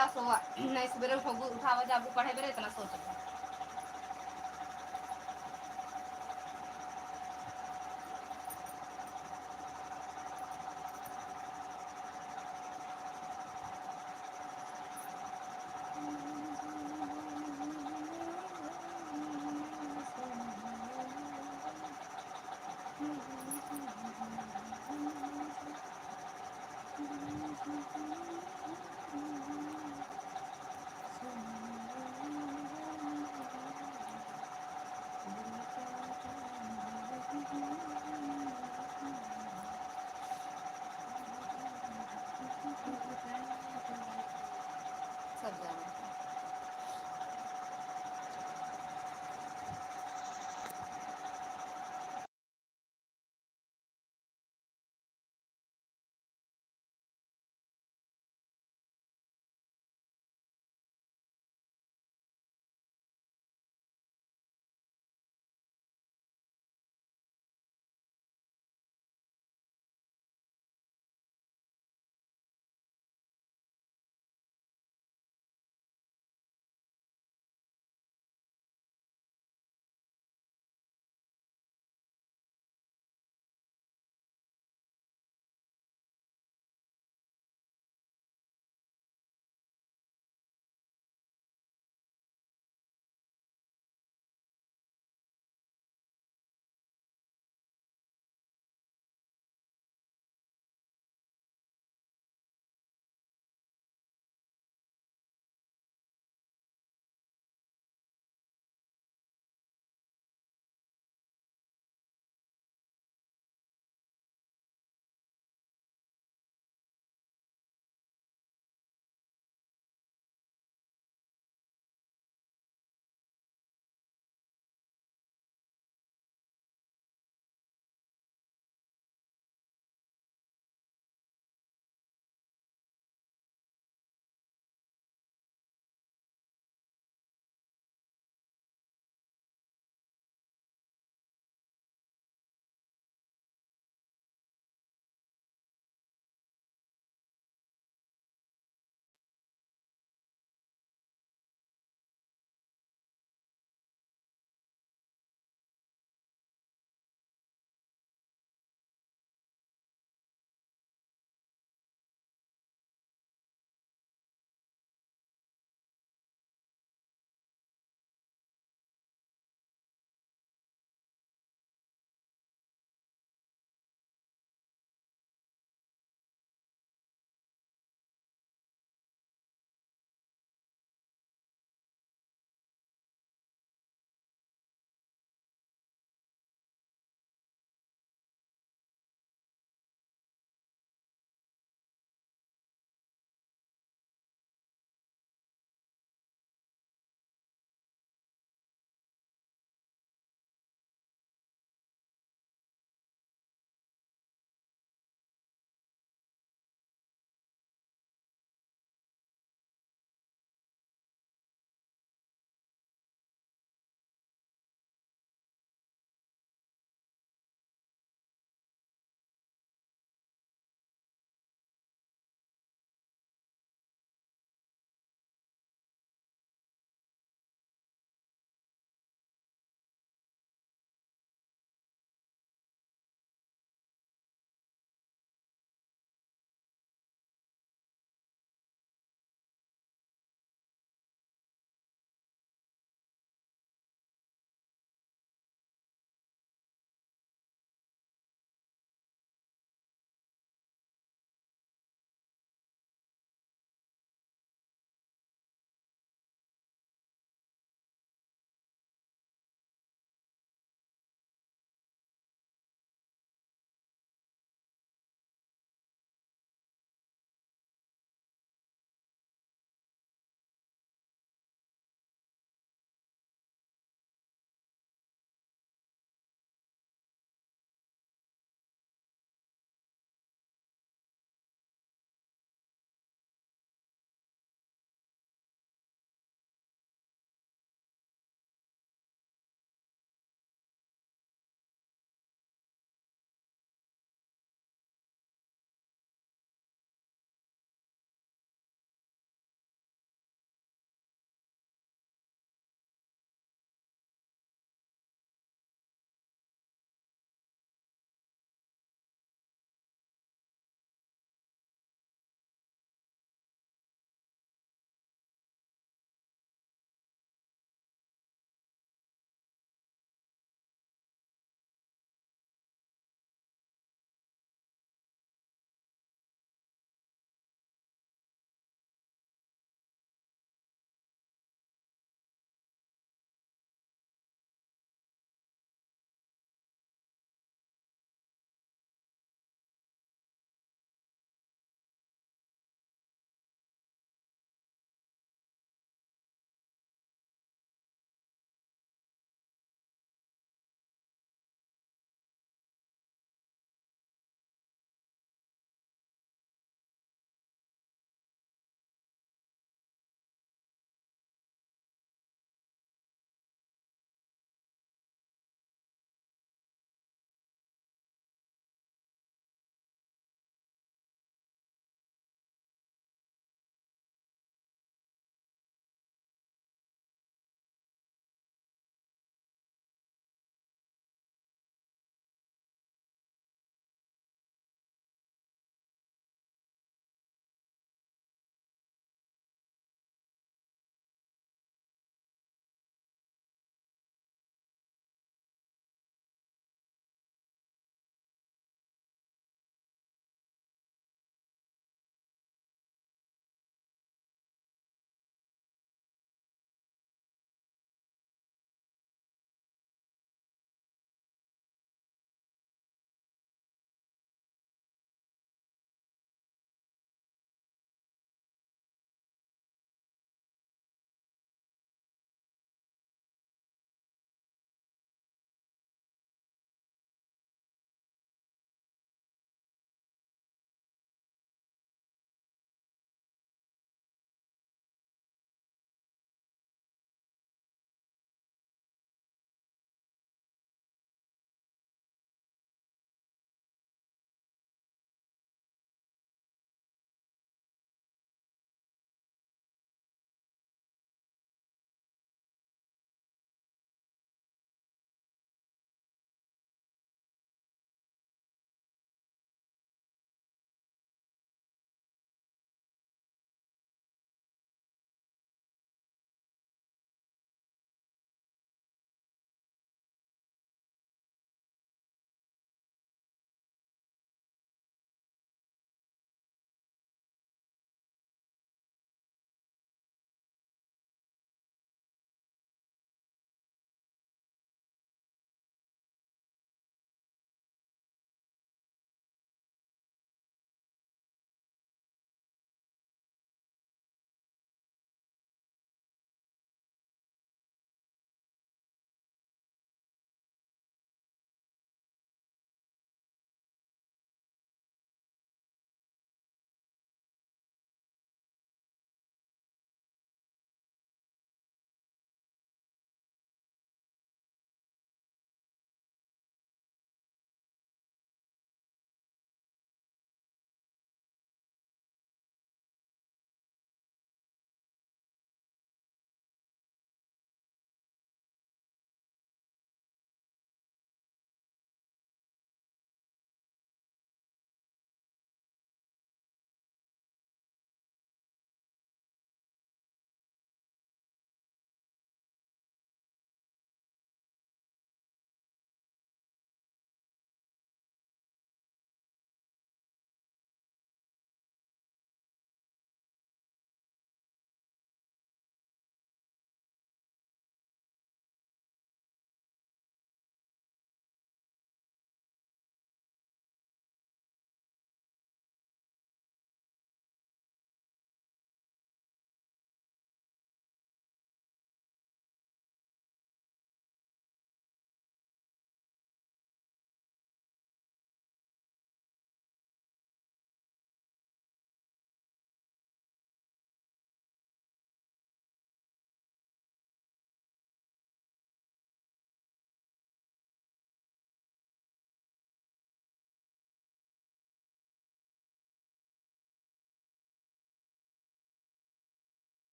जा सोआ नहीं सवेरे उठोगे उठावा जाबू पढ़े बेरे इतना सोच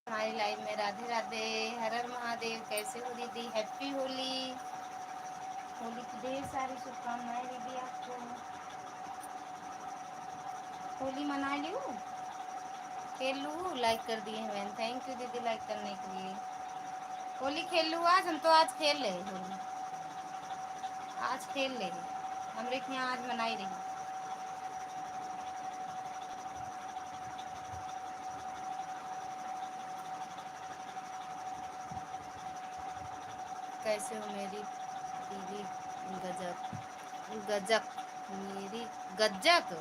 हमारी लाइफ में राधे राधे। हर हर महादेव। कैसे हो दीदी? हैप्पी होली। होली की ढेर सारी शुभकामनाएं दीदी आपको। होली मना लूँ? खेल लूँ? लाइक कर दिए हैं मैंने। थैंक यू दीदी लाइक करने के लिए। होली खेल लूँ आज? हम तो आज खेल रहे होली। आज खेल ले हमरे के यहाँ आज मनाई रही। कैसे हो मेरी पीली गजक गजक मेरी गज्जक?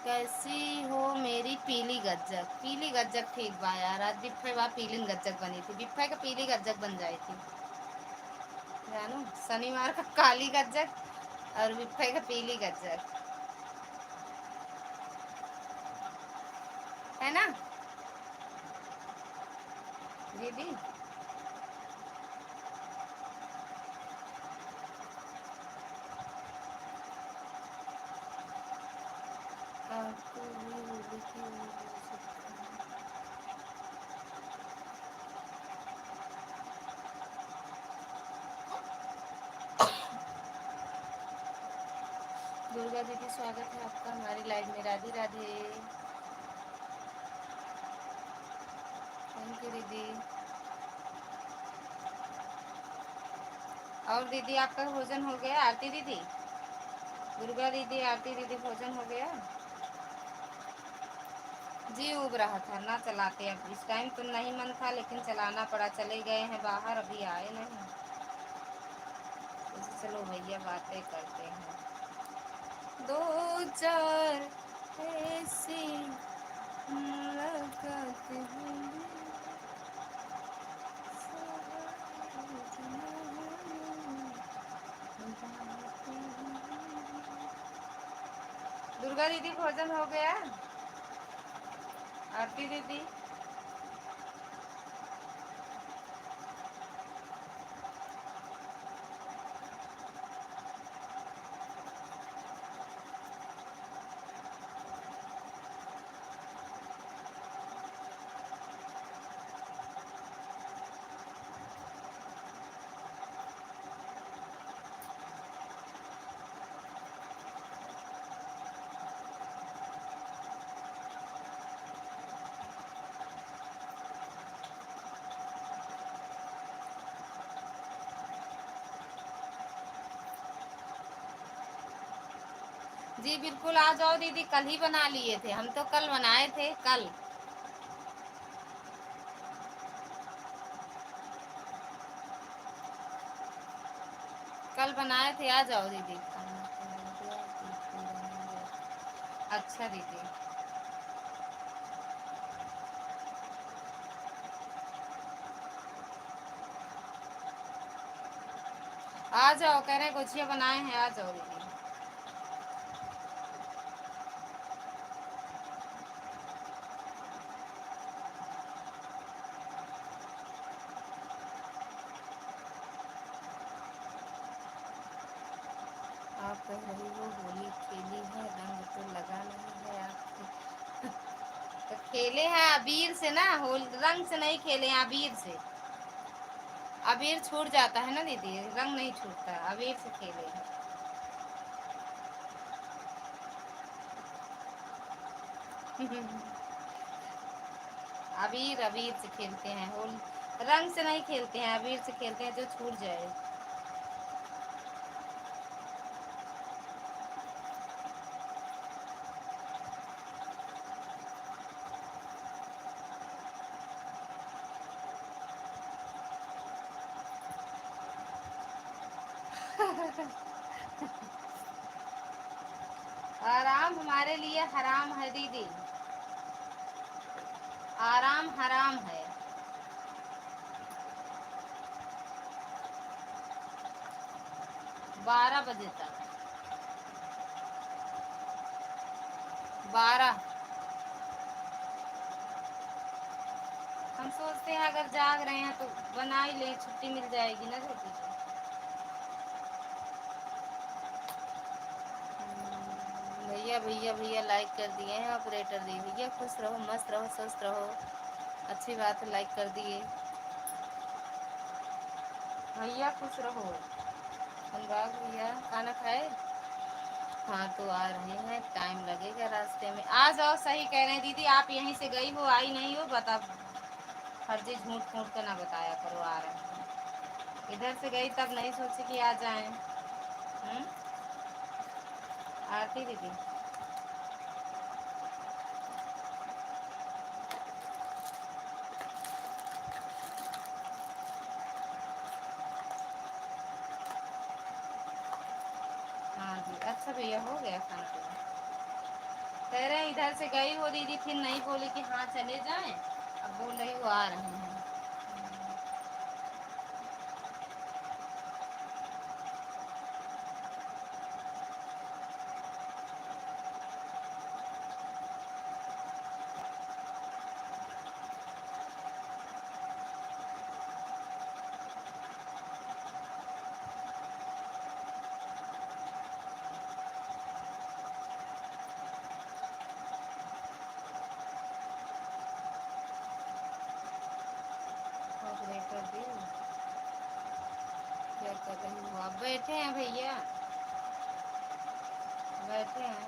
कैसी हो मेरी पीली गज्जक? पीली गज्जक ठीक बा यार। आज बिफ्फे बा पीली गज्जक बनी थी। बिफ्फे का पीली गज्जक बन जाई थी जानो। शनिवार का काली गज्जक और बिफ्फे का पीली गज्जक, है ना दीदी? आपको भी होली की दुर्गा दीदी स्वागत है आपका हमारी लाइव में। राधे राधे। थैंक यू दीदी। और दीदी आपका भोजन हो गया? आरती दीदी, दुर्गा दीदी, आरती दीदी भोजन हो गया? जी उब रहा था ना चलाते। अब इस टाइम तो नहीं मन था लेकिन चलाना पड़ा। चले गए हैं बाहर, अभी आए नहीं। तो चलो भैया बातें करते हैं। दो चार ऐसी मुलाकात हुई। दुर्गा दीदी भोजन हो गया? आरती दीदी, जी बिल्कुल आ जाओ दीदी। कल ही बना लिए थे हम तो, कल बनाए थे कल। कल बनाए थे, आ जाओ दीदी। अच्छा दीदी। आ जाओ, कह रहे गुजिया बनाए हैं, आ जाओ दीदी। आप कह रही हो होली खेली है, रंग तो लगा नहीं है आपके। तो खेले हैं अबीर से ना, होल रंग से नहीं खेले हैं, अबीर से। अबीर छूट जाता है ना दीदी, रंग नहीं छूटता। अबीर से खेले हैं। अबीर अबीर से खेलते हैं। होल रंग से नहीं खेलते हैं, अबीर से खेलते हैं जो छूट जाए। आराम हमारे लिए हराम है दीदी। आराम हराम है। 12 बजे तक। 12। हम सोचते हैं अगर जाग रहे हैं तो बना ही ले, छुट्टी मिल जाएगी ना दीदी। भैया भैया लाइक कर दिए हैं ऑपरेटर दी। भैया खुश रहो, मस्त रहो, स्वस्थ रहो, अच्छी बात है, लाइक कर दिए भैया, खुश रहो। अनुराग भैया खाना खाए? हाँ तो आ रहे हैं, टाइम लगेगा रास्ते में। आ जाओ, सही कह रहे हैं दीदी, आप यहीं से गई हो, आई नहीं हो, बता फर्जी झूठ फूट कर ना बताया करो। आ रहे हैं, इधर से गई तब नहीं सोची कि आ जाएं। आरती दीदी हाँ जी, अच्छा भैया हो गया खाना पीना? कह रहे हैं इधर से गई हो दीदी, फिर नहीं बोली कि हाँ चले जाएं, अब बोल रही हो आ रहे हैं। ऑपरेटर दी क्या कर रही हो आप? बैठे हैं भैया, बैठे हैं।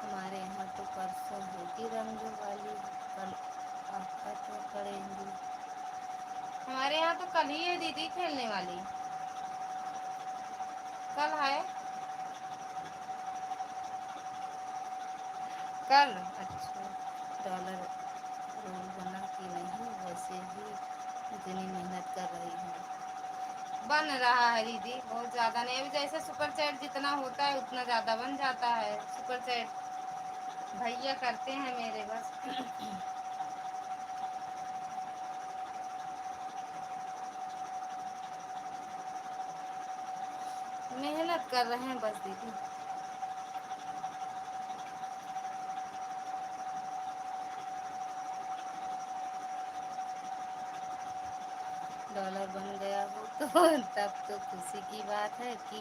हमारे यहाँ तो परसों होगी रंग वाली, कल आपका तो करेंगी। हमारे यहाँ तो कल ही है दीदी खेलने वाली, कल है, कल। अच्छा, डॉलर रोल बना कि नहीं? वैसे ही इतनी मेहनत कर रही है। बन रहा है दीदी, बहुत ज़्यादा नहीं, अभी जैसे सुपर चैट जितना होता है उतना ज़्यादा बन जाता है। सुपर चैट भैया करते हैं मेरे बस। मेहनत कर रहे हैं बस दीदी। डॉलर बन गया हो तो तब तो खुशी की बात है कि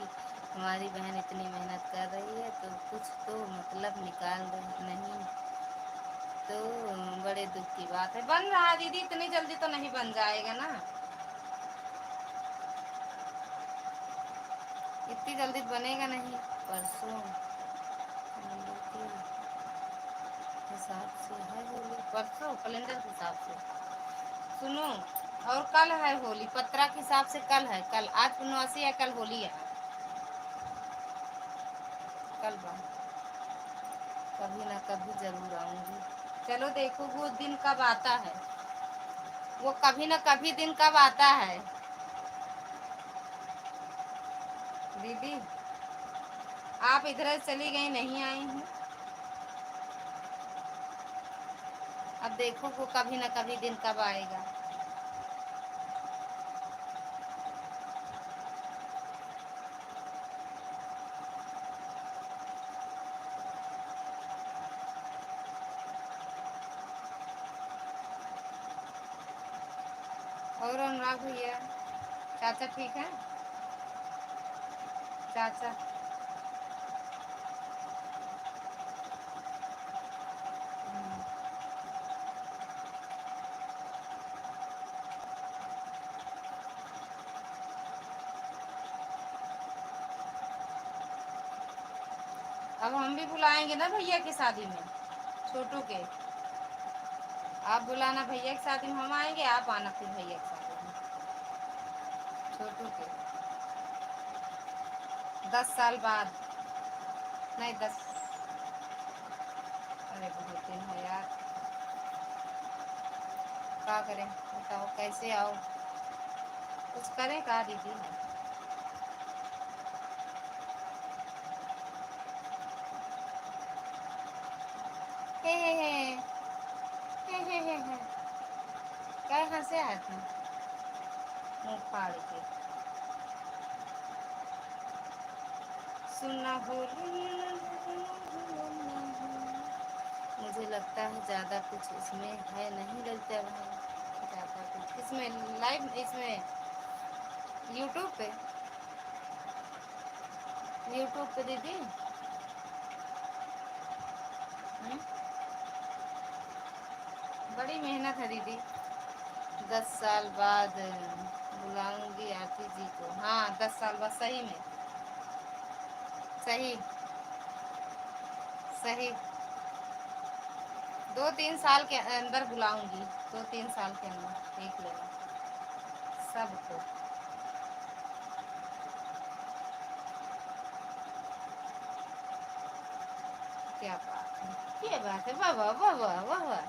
हमारी बहन इतनी मेहनत कर रही है, तो कुछ तो मतलब निकाल रही, नहीं तो बड़े दुख की बात है। बन रहा है दीदी, इतनी जल्दी तो नहीं बन जाएगा ना, इतनी जल्दी बनेगा नहीं। परसों के हिसाब से है होली, परसों कैलेंडर के हिसाब से सुनो, और कल है होली, पत्रा के हिसाब से कल है, कल आज पूर्णवासी है, कल होली है, कल बा कभी ना कभी जरूर आऊंगी। चलो देखो वो दिन कब आता है, वो कभी ना कभी दिन कब आता है दीदी। आप इधर चली गई, नहीं आई हूँ, अब देखो वो कभी ना कभी दिन कब आएगा। और अनुराग भैया, चाचा ठीक है? चाचा अब हम भी बुलाएंगे ना भैया की शादी में, छोटू के। आप बुलाना भैया की शादी में, हम आएंगे, आप आना फिर भैया की शादी में, छोटू के 10 साल बाद। नहीं 10, अरे बहुत दिन है यार, क्या करें बताओ, कैसे आओ, कुछ करें का दीदी? हे हे हे, क्या हंसे आदमी मुँह फाड़ के। सुना होली मुझे लगता है ज़्यादा कुछ इसमें है नहीं, लगता है ज़्यादा कुछ इसमें लाइव, इसमें यूट्यूब पे, यूट्यूब पे दीदी। बड़ी मेहनत है दीदी। 10 साल बाद बुलाऊंगी आरती जी को। हाँ 10 साल बाद, सही में। सही। सही। 2-3 साल के अंदर बुलाऊंगी। 2-3 साल के अंदर देख लेना सबको। क्या बात है, क्या बात है, वाह वाह वाह वाह वाह वाह।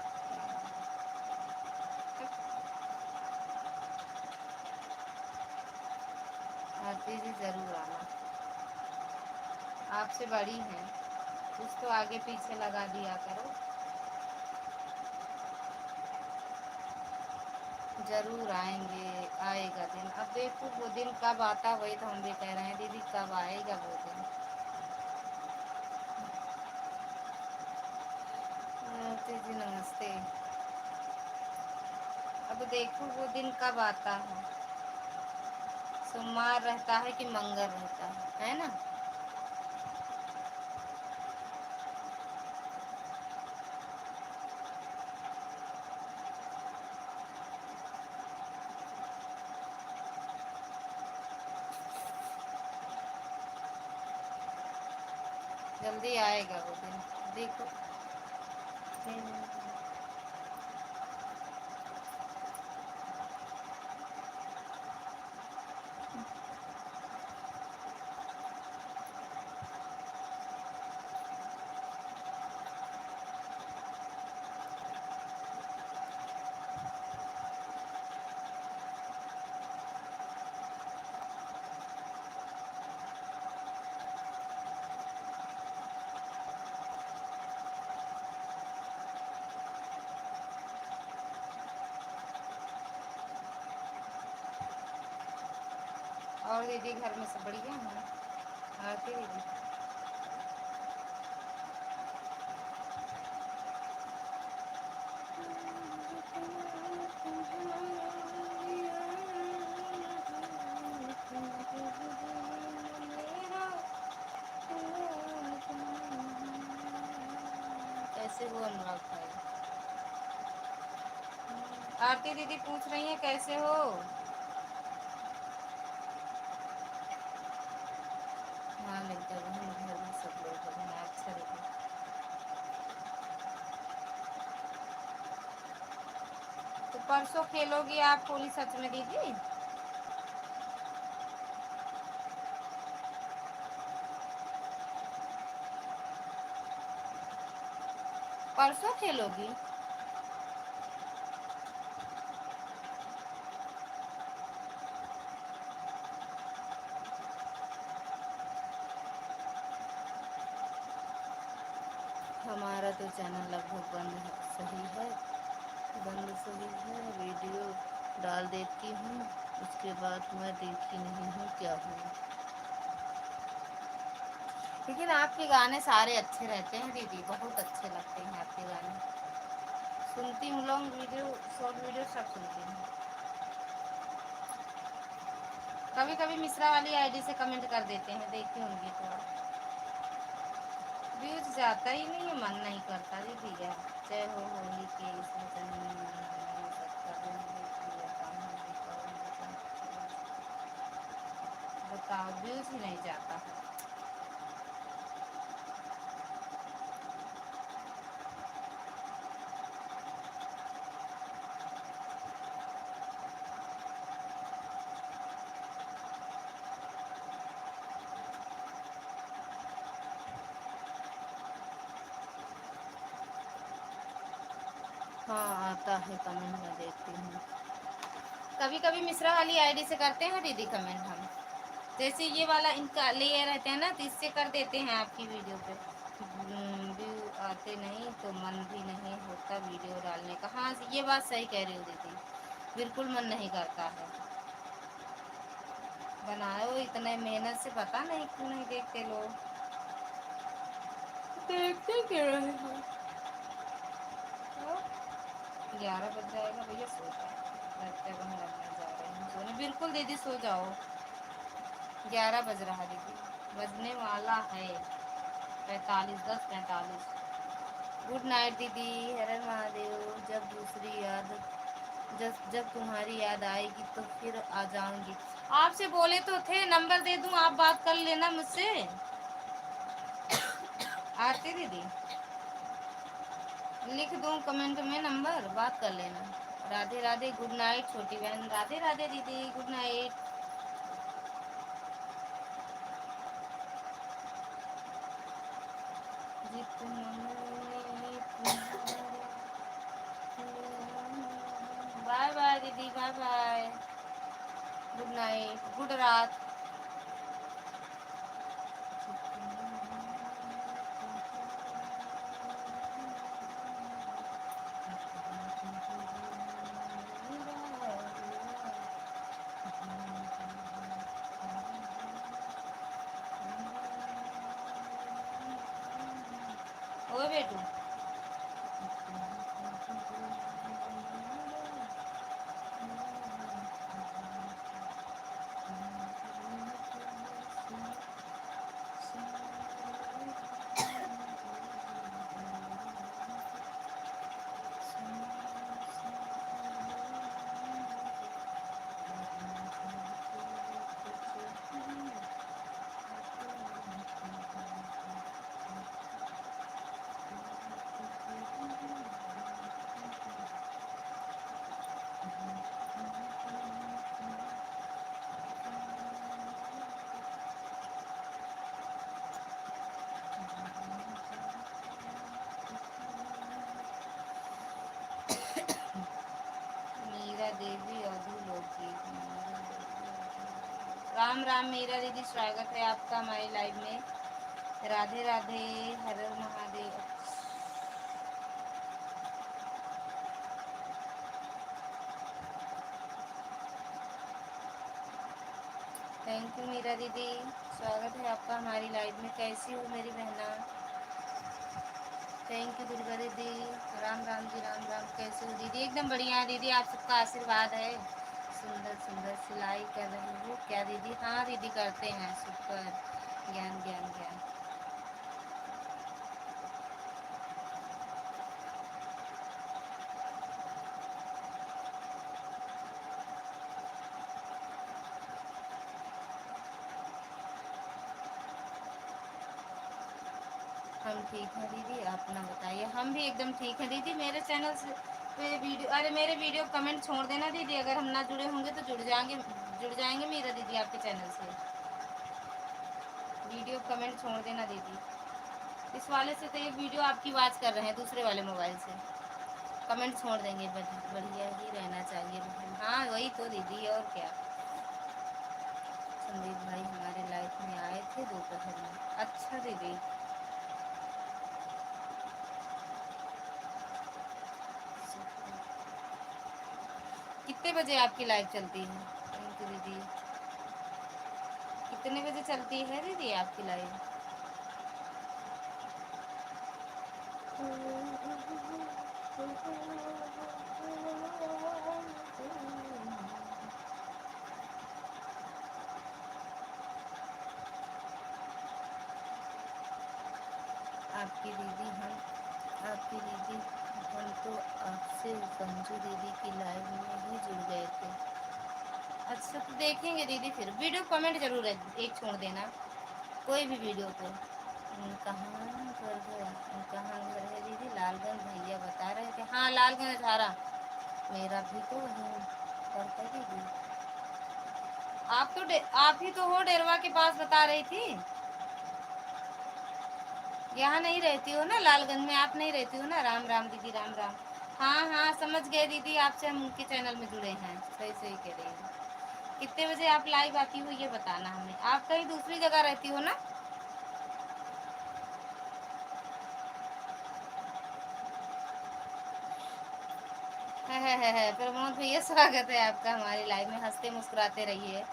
आरती जी जरूर आना। आपसे बड़ी हैं, कुछ तो आगे पीछे लगा दिया करो। जरूर आएंगे, आएगा दिन। अब देखो वो दिन कब आता, वही तो हम भी कह रहे हैं दीदी, कब आएगा वो दिन। आरती जी नमस्ते। अब देखो वो दिन कब आता है। सोमवार रहता है कि मंगल रहता है ना। जल्दी आएगा वो दिन, देखो। और दीदी घर में सब बढ़िया है। आरती दीदी कैसे हो अनुराग भाई। आरती दीदी पूछ रही हैं कैसे हो। हाँ मिलकर घर में सब लोग बढ़िया, अच्छा लगे। तो परसों खेलोगी आप होली सच में दीदी। परसों खेलोगी। हमारा तो चैनल लगभग बंद है, सही है। बंद सही है, वीडियो डाल देती हूँ, उसके बाद मैं देखी नहीं हूँ क्या हुआ। लेकिन आपके गाने सारे अच्छे रहते हैं दीदी, बहुत अच्छे लगते हैं आपके गाने। सुनती हूँ, लॉन्ग वीडियो शॉर्ट वीडियो सब सुनती हूँ। कभी कभी मिश्रा वाली आईडी से कमेंट कर देते हैं, देखती होंगी थोड़ा। व्यूज जाता ही नहीं है, मन नहीं करता दीदी क्या। जय हो होली के इसमें बताओ, व्यूज ही नहीं जाता। हाँ आता है कमेंट, में देखती हूँ। कभी कभी मिश्रा वाली आईडी से करते हैं दीदी कमेंट हम। जैसे ये वाला इनका ले रहते हैं ना, तो इससे कर देते हैं आपकी वीडियो पे। व्यू आते नहीं तो मन भी नहीं होता वीडियो डालने का। हाँ ये बात सही कह रही हो दीदी, बिल्कुल मन नहीं करता है। बनाओ इतने मेहनत से, पता नहीं क्यों नहीं देखते लोग। देखते क्यों रहे हो। 11 बज जाएगा भैया, सो जाए, लगता है वहीं लगने जा रहे हैं। सोने, बिल्कुल दीदी सो जाओ। 11 बज रहा दीदी, बजने वाला है। 45, 10:45। गुड नाइट दीदी, हर हर महादेव। जब दूसरी याद, जब जब तुम्हारी याद आएगी तो फिर आ जाऊंगी। आपसे बोले तो थे नंबर दे दूं, आप बात कर लेना मुझसे। आरती दीदी लिख दूं कमेंट में नंबर, बात कर लेना। राधे राधे, गुड नाइट छोटी बहन। राधे राधे दीदी, गुड नाइट। बाय बाय दीदी, बाय बाय। गुड नाइट, गुड रात। ओ बेटू, मीरा देवी अधोलोकी। राम राम मीरा दीदी, स्वागत है आपका हमारी लाइव में। राधे राधे, हर हर महादेव। थैंक यू मीरा दीदी, स्वागत है आपका हमारी लाइव में। कैसी हो मेरी बहना? थैंक यू दुर्गा दीदी। राम राम जी, राम राम। कैसे हो दीदी? एकदम बढ़िया दीदी, आप सबका आशीर्वाद है। सुंदर सुंदर सिलाई कर रही हो क्या दीदी? हाँ दीदी करते हैं, सुपर। ज्ञान ज्ञान ज्ञान। हम ठीक हैं दीदी, अपना बताइए। हम भी एकदम ठीक हैं दीदी। मेरे चैनल से पे वीडियो, अरे मेरे वीडियो कमेंट छोड़ देना दीदी, अगर हम ना जुड़े होंगे तो जुड़ जाएंगे मेरा दीदी आपके चैनल से। वीडियो कमेंट छोड़ देना दीदी। इस वाले से तो एक वीडियो आपकी वॉच कर रहे हैं, दूसरे वाले मोबाइल से। कमेंट छोड़ देंगे, बढ़िया ही रहना चाहिए। हाँ वही तो दीदी, और क्या। संदीप भाई हमारे लाइफ में आए थे दोपहर में। अच्छा दीदी। कितने बजे आपकी लाइव चलती है? थैंक यू दीदी। कितने बजे चलती है दीदी आपकी लाइव? आपकी दीदी हम आपकी दीदी हम तो आपसे संजू दीदी की लाइव में ही जुड़ गए थे। अच्छा तो देखेंगे दीदी, फिर वीडियो कमेंट जरूर है, एक छोड़ देना कोई भी वीडियो को। कहाँ घर है? कहाँ घर है दीदी? लालगंज भैया बता रहे थे। हाँ लालगंज अठारह, मेरा भी तो वहीं पड़ता है दीदी। आप ही तो हो डेरवा के पास, बता रही थी। यहाँ नहीं रहती हो ना, लालगंज में आप नहीं रहती हो ना। राम राम दीदी, राम राम। हाँ हाँ समझ गए दीदी, आपसे हम उनके चैनल में जुड़े हैं। सही सही कह रही हो। कितने बजे आप लाइव आती हो ये बताना हमें। आप कहीं दूसरी जगह रहती हो ना? है प्रमोद भैया, स्वागत है आपका हमारी लाइव में। हंसते मुस्कुराते रहिए,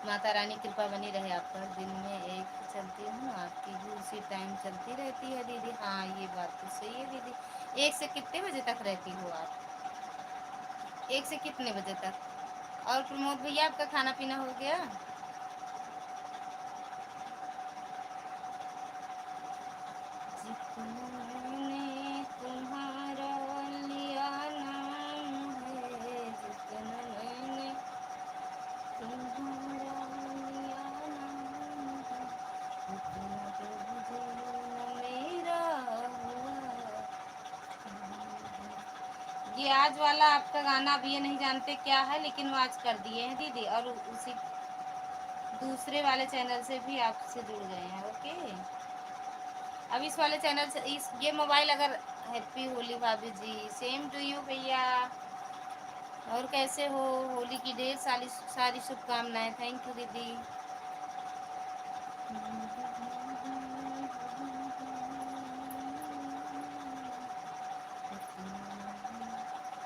माता रानी कृपा बनी रहे आप पर। दिन में एक चलती हूँ, आपकी भी उसी टाइम चलती रहती है दीदी। हाँ ये बात तो सही है दीदी। एक से कितने बजे तक रहती हो आप? एक से कितने बजे तक? और प्रमोद भैया आपका खाना पीना हो गया? जितना मैंने तुम्हारा लिया नाम है, जितना मैंने तुम्हारा लिया नाम है, उतना तो जीना मेरा हुआ। ये आज वाला आपका गाना अब ये नहीं जानते क्या है, लेकिन वो आज कर दिए हैं दीदी, और उसी दूसरे वाले चैनल से भी आपसे जुड़ गए हैं। ओके, अब इस वाले चैनल से इस ये मोबाइल अगर हैप्पी होली भाभी जी, सेम टू यू भैया। और कैसे हो? होली की ढेर सारी सारी शुभकामनाएं। थैंक यू दीदी।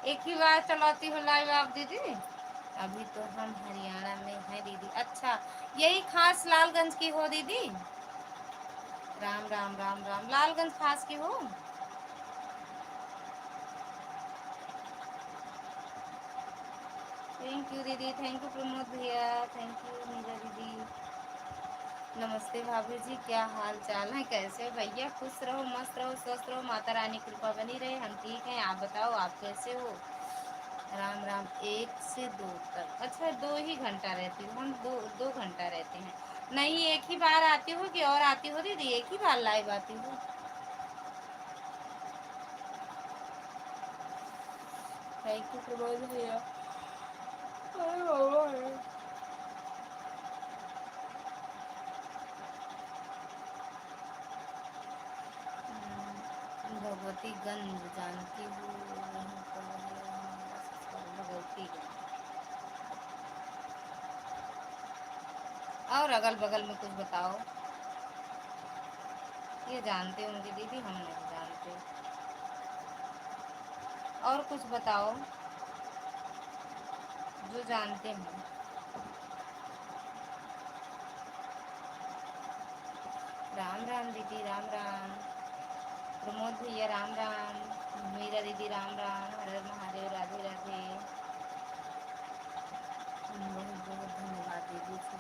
एक ही बार चलाती हो लाइव आप दीदी? अभी तो हम हरियाणा में हैं दीदी। अच्छा, यही खास लालगंज की हो दीदी? राम राम राम राम, लालगंज खास की हो? थैंक यू दीदी, थैंक यू प्रमोद भैया, थैंक यू मीरा दीदी। नमस्ते भाभी जी, क्या हाल चाल है? कैसे हो भैया? खुश रहो, मस्त रहो, स्वस्थ रहो, माता रानी कृपा बनी रहे। हम ठीक हैं, आप बताओ आप कैसे हो? राम राम। 1 से 2 तक? अच्छा, 2 ही घंटा रहती हूँ हम, 2 2 घंटा रहते हैं। नहीं, एक ही बार आती हूँ कि और आती हो दीदी? एक ही बार लाइव आती हूँ। थैंक यू प्रमोद भैया। अरे बाबा रे। भगवतीगंज जानती हूँ, वहीं पर है हमारा ससुराल, भगवतीगंज। और अगल बगल में कुछ बताओ। ये जानते होंगे दीदी, हम नहीं जानते। और कुछ बताओ जो जानते हैं। राम राम दीदी, राम राम। प्रमोद भैया राम राम। मीरा दीदी राम राम, हर हर महादेव, राधे राधे। बहुत बहुत धन्यवाद दीदी जी।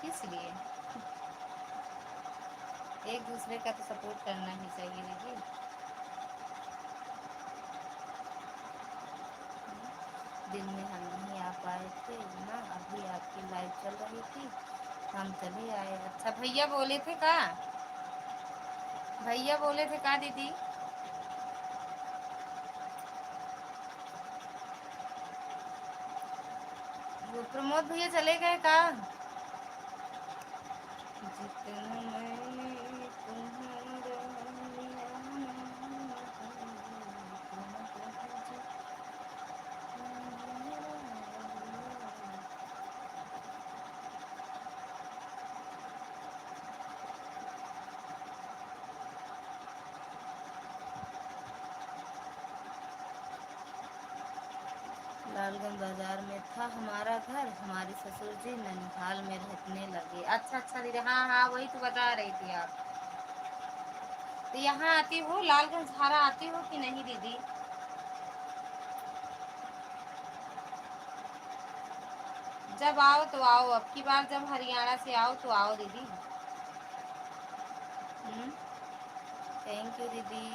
किस लिए? एक दूसरे का तो सपोर्ट करना ही चाहिए दीदी। दिन में हम नहीं आ पाए थे ना, अभी आपकी लाइव चल रही थी, हम चले आए। अच्छा, भैया बोले थे का? भैया बोले थे का दीदी? वो प्रमोद भैया चले गए का? जितना मैंने तुम्हारा लिया नाम है, उतना तो लालगंज बाजार में था हमारा घर, हमारे ससुर जी ननिहाल में रहने लगे। अच्छा अच्छा दीदी, हाँ हाँ, वही तो बता रही थी आप। तो यहाँ आती हो, लालगंज हारा आती हो कि नहीं दीदी? जब आओ तो आओ, अब की बार जब हरियाणा से आओ तो आओ दीदी। थैंक यू दीदी।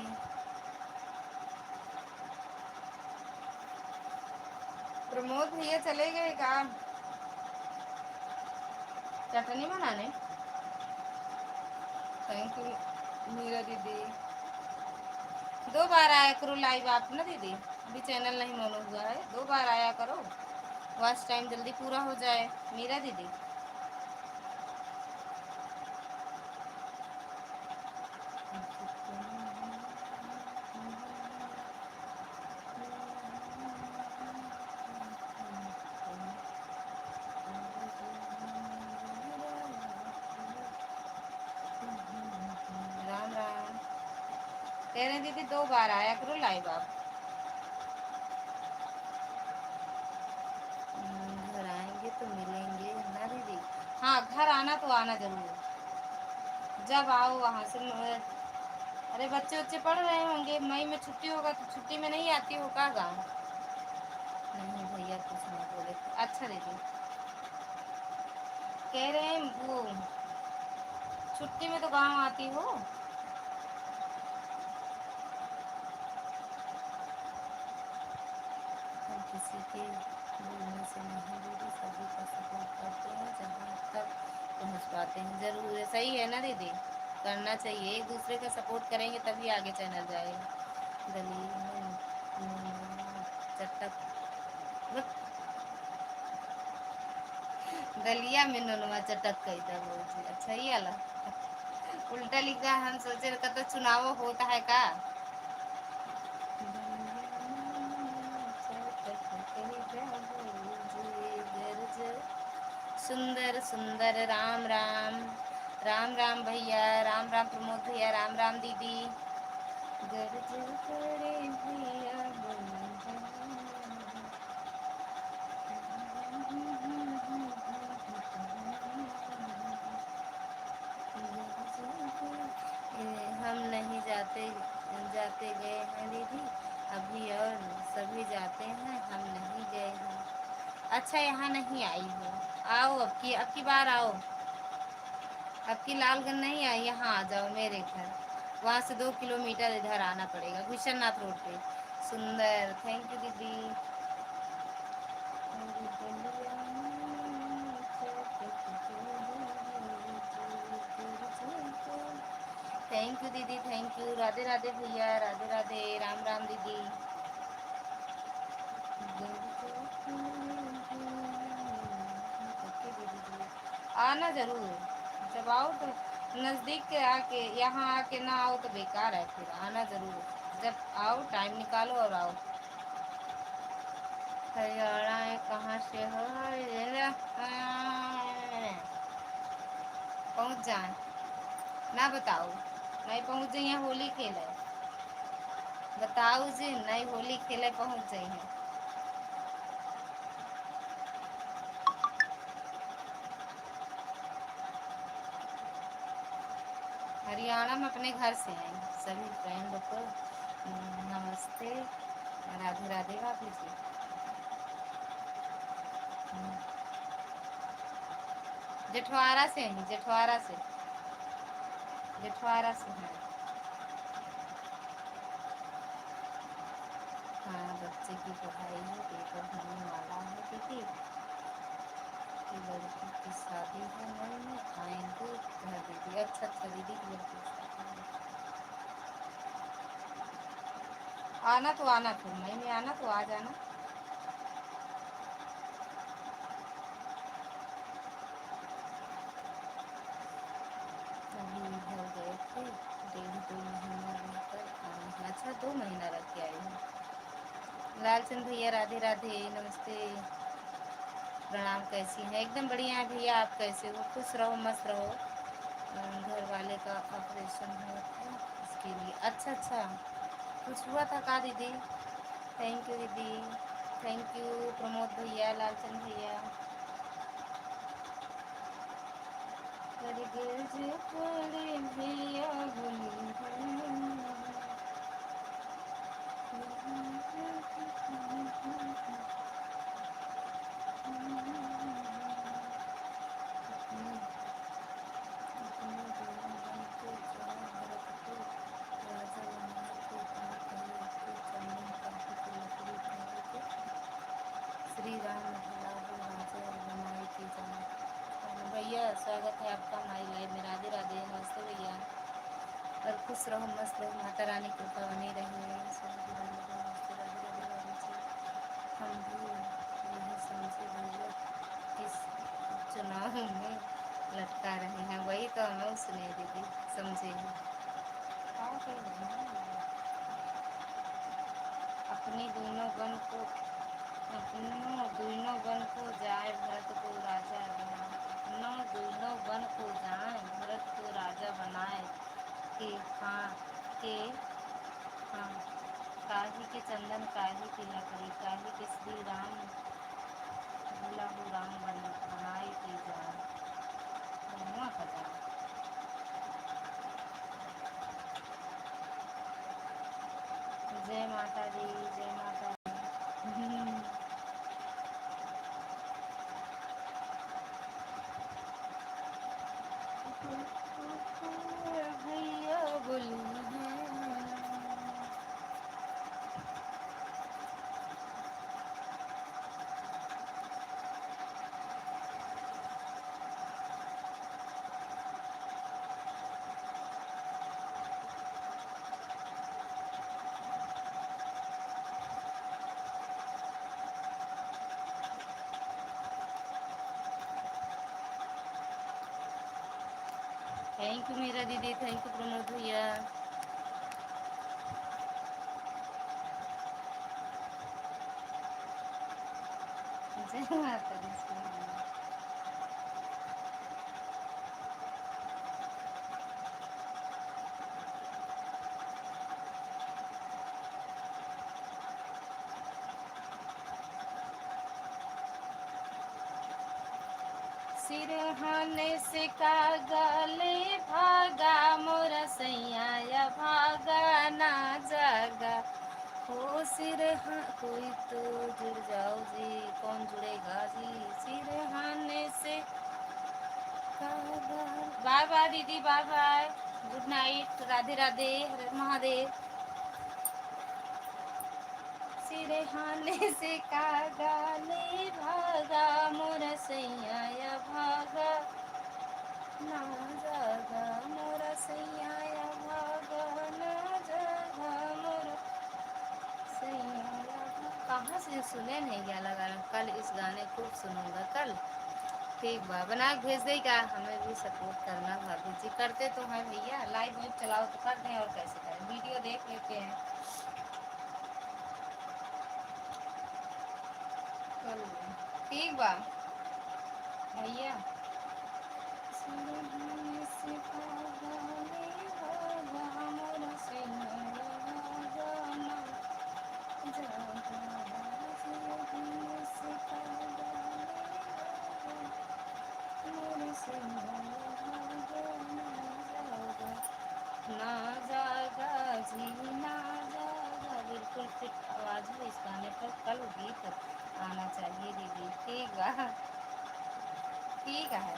प्रमोद भैया चले गए का? चटनी बनाने? थैंक यू मीरा दीदी। 2 बार आया करो लाइव आप ना दीदी, अभी चैनल नहीं मोनो हुआ है, 2 बार आया करो, वॉच टाइम जल्दी पूरा हो जाए मीरा दीदी। राम राम। कह रहे दीदी 2 बार आया करो लाइव आप। घर आएंगे तो मिलेंगे ना दीदी? हाँ, घर आना तो आना जरूर, जब आओ वहाँ से अरे बच्चे बच्चे पढ़ रहे होंगे, मई में छुट्टी होगा तो छुट्टी में नहीं आती हो का गाँव? नहीं भैया कुछ नहीं बोले। अच्छा दीदी, कह रहे हैं वो छुट्टी में तो गांव आती हो। हम किसी के बोलने से नहीं दीदी, सभी का सपोर्ट करते हैं जहाँ तक पहुँच पाते हैं। ज़रूर है, सही है ना दीदी, करना चाहिए, एक दूसरे का सपोर्ट करेंगे तभी आगे चैनल जाएगा। दलील में चटक दलिया में नुनवा चटक कही था बहुत अच्छा ही आला। उल्टा लिखा, हम सोचे तो चुनाव होता है का। सुंदर सुंदर राम राम। राम राम भैया, राम राम प्रमोद भैया, राम राम दीदी। गर्ज करे भैया हम नहीं जाते, जाते गए हैं दीदी अभी, और सभी जाते हैं, हम नहीं गए हैं। अच्छा, यहाँ नहीं आई हो, आओ अब की बार आओ। अब की लालगंज नहीं आई, यहाँ आ जाओ मेरे घर, वहाँ से 2 किलोमीटर इधर आना पड़ेगा, गुलशननाथ रोड पे। सुंदर, थैंक यू दीदी। थैंक यू दीदी, थैंक यू। राधे राधे भैया, राधे राधे, राम राम दीदी। आना जरूर, जब आओ तो नज़दीक के आके, यहाँ आके ना आओ तो बेकार है, फिर आना जरूर, जब आओ टाइम निकालो और आओ। हरियाणा है, कहाँ से हो? पहुँच जाए ना, बताओ नहीं पहुँच जाइए, होली खेले बताओ जी, नहीं होली खेले पहुँच जाइए। हरियाणा में अपने घर से आई, सभी फ्रेंड को नमस्ते, राधे राधे बापू जी। जेठवाड़ा से हैं, जेठवाड़ा से, जेठवाड़ा से हैं। हाँ, बच्चे की पढ़ाई है, पेपर होने वाला है दीदी, की लड़की की शादी है मई में, आएंगे घर दीदी। अच्छा अच्छा दीदी की लड़की की शादी है। आना तो आना, फिर मई में आना तो आ जाना। अभी इधर गए थे, 1.5-2 महीना रहकर आए हैं। अच्छा, 2 महीना रख के आए हैं। लालचंद भैया राधे राधे, नमस्ते, प्रणाम, कैसी हैं? एकदम बढ़िया है भैया, आप कैसे हो? खुश रहो, मस्त रहो। घर वाले का ऑपरेशन हुआ था, इसके लिए। अच्छा अच्छा, कुछ हुआ था का दीदी? थैंक यू दीदी, थैंक यू प्रमोद भैया, लालचंद भैया। भैया श्री राम बनाई की जाए। भैया स्वागत है आपका हमारी लाइव में, राधे राधे, नमस्ते भैया, और खुश रहो, मस्त रहो, माता रानी कृपा बनी रहे। हम भी यही समझे भैया, किस चुनाव में लटका रहे हैं, वही तो हमें सुने दीदी, समझे हाँ, अपनी दोनों गण को, अपनों दोनों गण को जाए भरत को राजा बनाए, अपनों दोनों गण को जाए भरत को राजा बनाए, के हाँ, के हाँ, काहे के चंदन, काहे की लकड़ी, काहे के श्री राम लहू राम बनाए की जाए, दोनों का जाए। जय माता दी, जय माता दी। थैंक यू मीरा दीदी, थैंक यू प्रमोद भैया। जय माता दी। सिरहाने से कागले भागा मोरा सैया भागा ना जागा। हो सिरहा कोई तो जुड़ जाओ जी, कौन जुड़ेगा जी सिरहाने से कागा। बाय बाय दीदी, बाय बाय, गुड नाइट, राधे राधे, हरे महादेव। सिरहाने से कागले भागा मोरा सैया भागा ना जागा मोरा सैया भागा ना जागा मोरा सैया। कहाँ से सुने नहीं क्या लगा, कल इस गाने को सुनूंगा कल। ठीक बा, बना के भेज देगा, हमें भी सपोर्ट करना भाभी जी। करते तो हैं भैया, लाइव वेब चलाओ तो कर दें, और कैसे करें, वीडियो देख लेते हैं कल। ठीक बा भैया। सिरहाने से कागले भागा मोरा सैया भागा ना जागा। सिरहाने से कागले भागा मोरा सैया भागा ना जागा। ना जागा जी ना जागा। बिल्कुल फिट आवाज़ है इस गाने पर, कल गीत आना चाहिए दीदी। ठीक बा, ठीक है।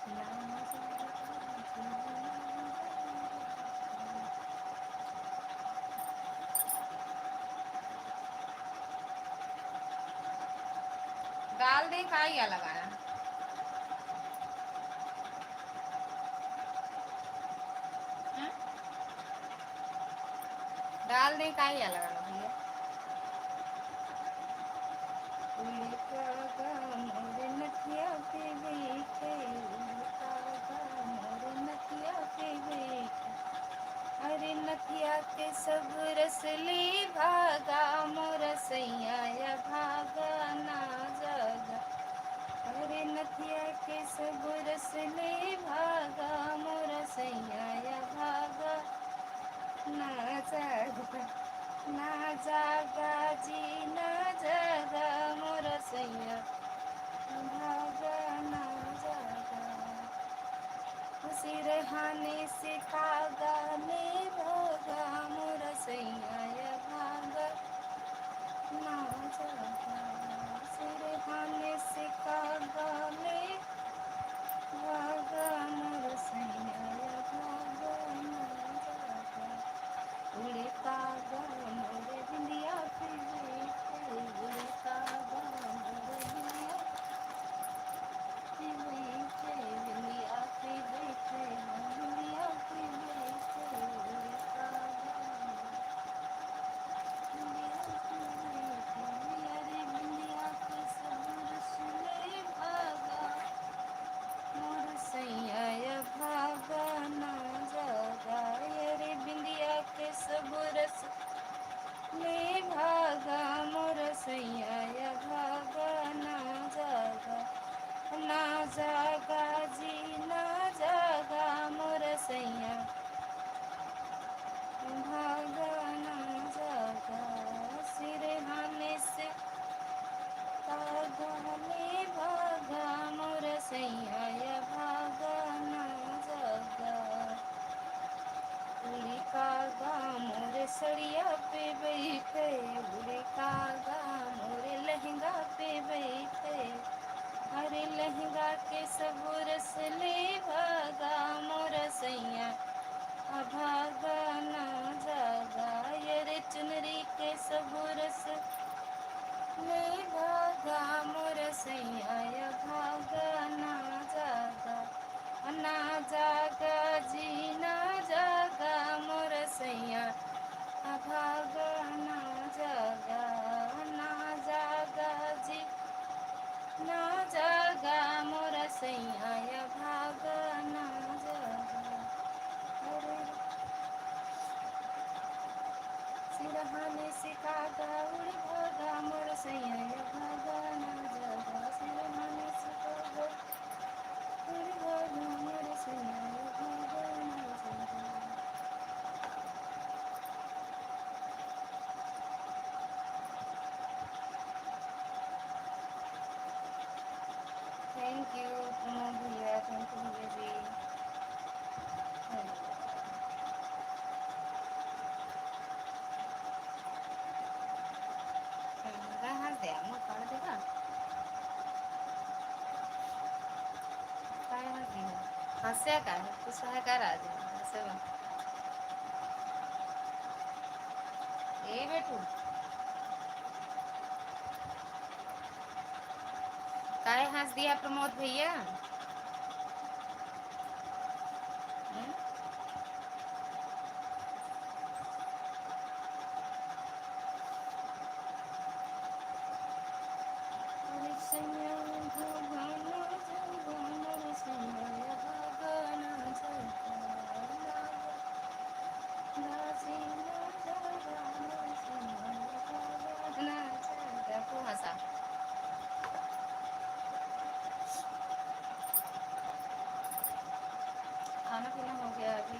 ना जागा जी ना जागा। डाल दे का या लगाना। हम्म? डाल दे का या लगाना भैया। उल्टा गा मोरे नथिया पे बैठे, उल्टा गा मोरे नथिया पे बैठे। अरे नथिया के सब रस ले भागा मोर सैया भागा ना जागा। अरे नथिया के सब रस ले भागा मोर सैया भागा ना जागा। ना जागा जी ना जागा मोर सैया भागा ना जागा। सिरहाने से कागले भागा मोर सैया भागा ना जागा। सिरहाने से कागले भागा मोर सैया भागा ना जागा। उड़े कागा मोरे बिंदिया पे बैठे, उड़े कागा मोरे बिंदिया पे बैठे, बिंदिया पे बैठे, बिंदिया पे बैठे, उड़े कागा बिंदिया पे बैठे। अरे बिंदिया के सब रसले भागा मोर सैया भागा ना जागा। अरे बिंदिया के सब रस ले भागा मोर सैया भागा ना जागा। ना जागा जी ना जागा मोर सैया भागा ना जागा। सिरहाने से कागले भागा मोर सैया भागा ना जागा। उड़ी कागा मोरे सड़िया पे बैठे, उड़ी कागा मोरे लहंगा पे बैठे। अरे लहंगा के सब रस ले भागा मोर सैया भागा ना जागा। ये चुनरी के सब रस ले भागा मोर सैया भागा ना जागा। ना जागा जी ना जागा मोर सैया भागा ना जागा। ना जागा जी ना जागा मोर सैया भागा ना हंसया का है कुछ है का राज हंसे बा ए बेटू काहे हंस दिया प्रमोद भैया हम्म? अरे सैया भगवान जगवान सैया भगवान देखो हंसा खाना पीना हो गया अभी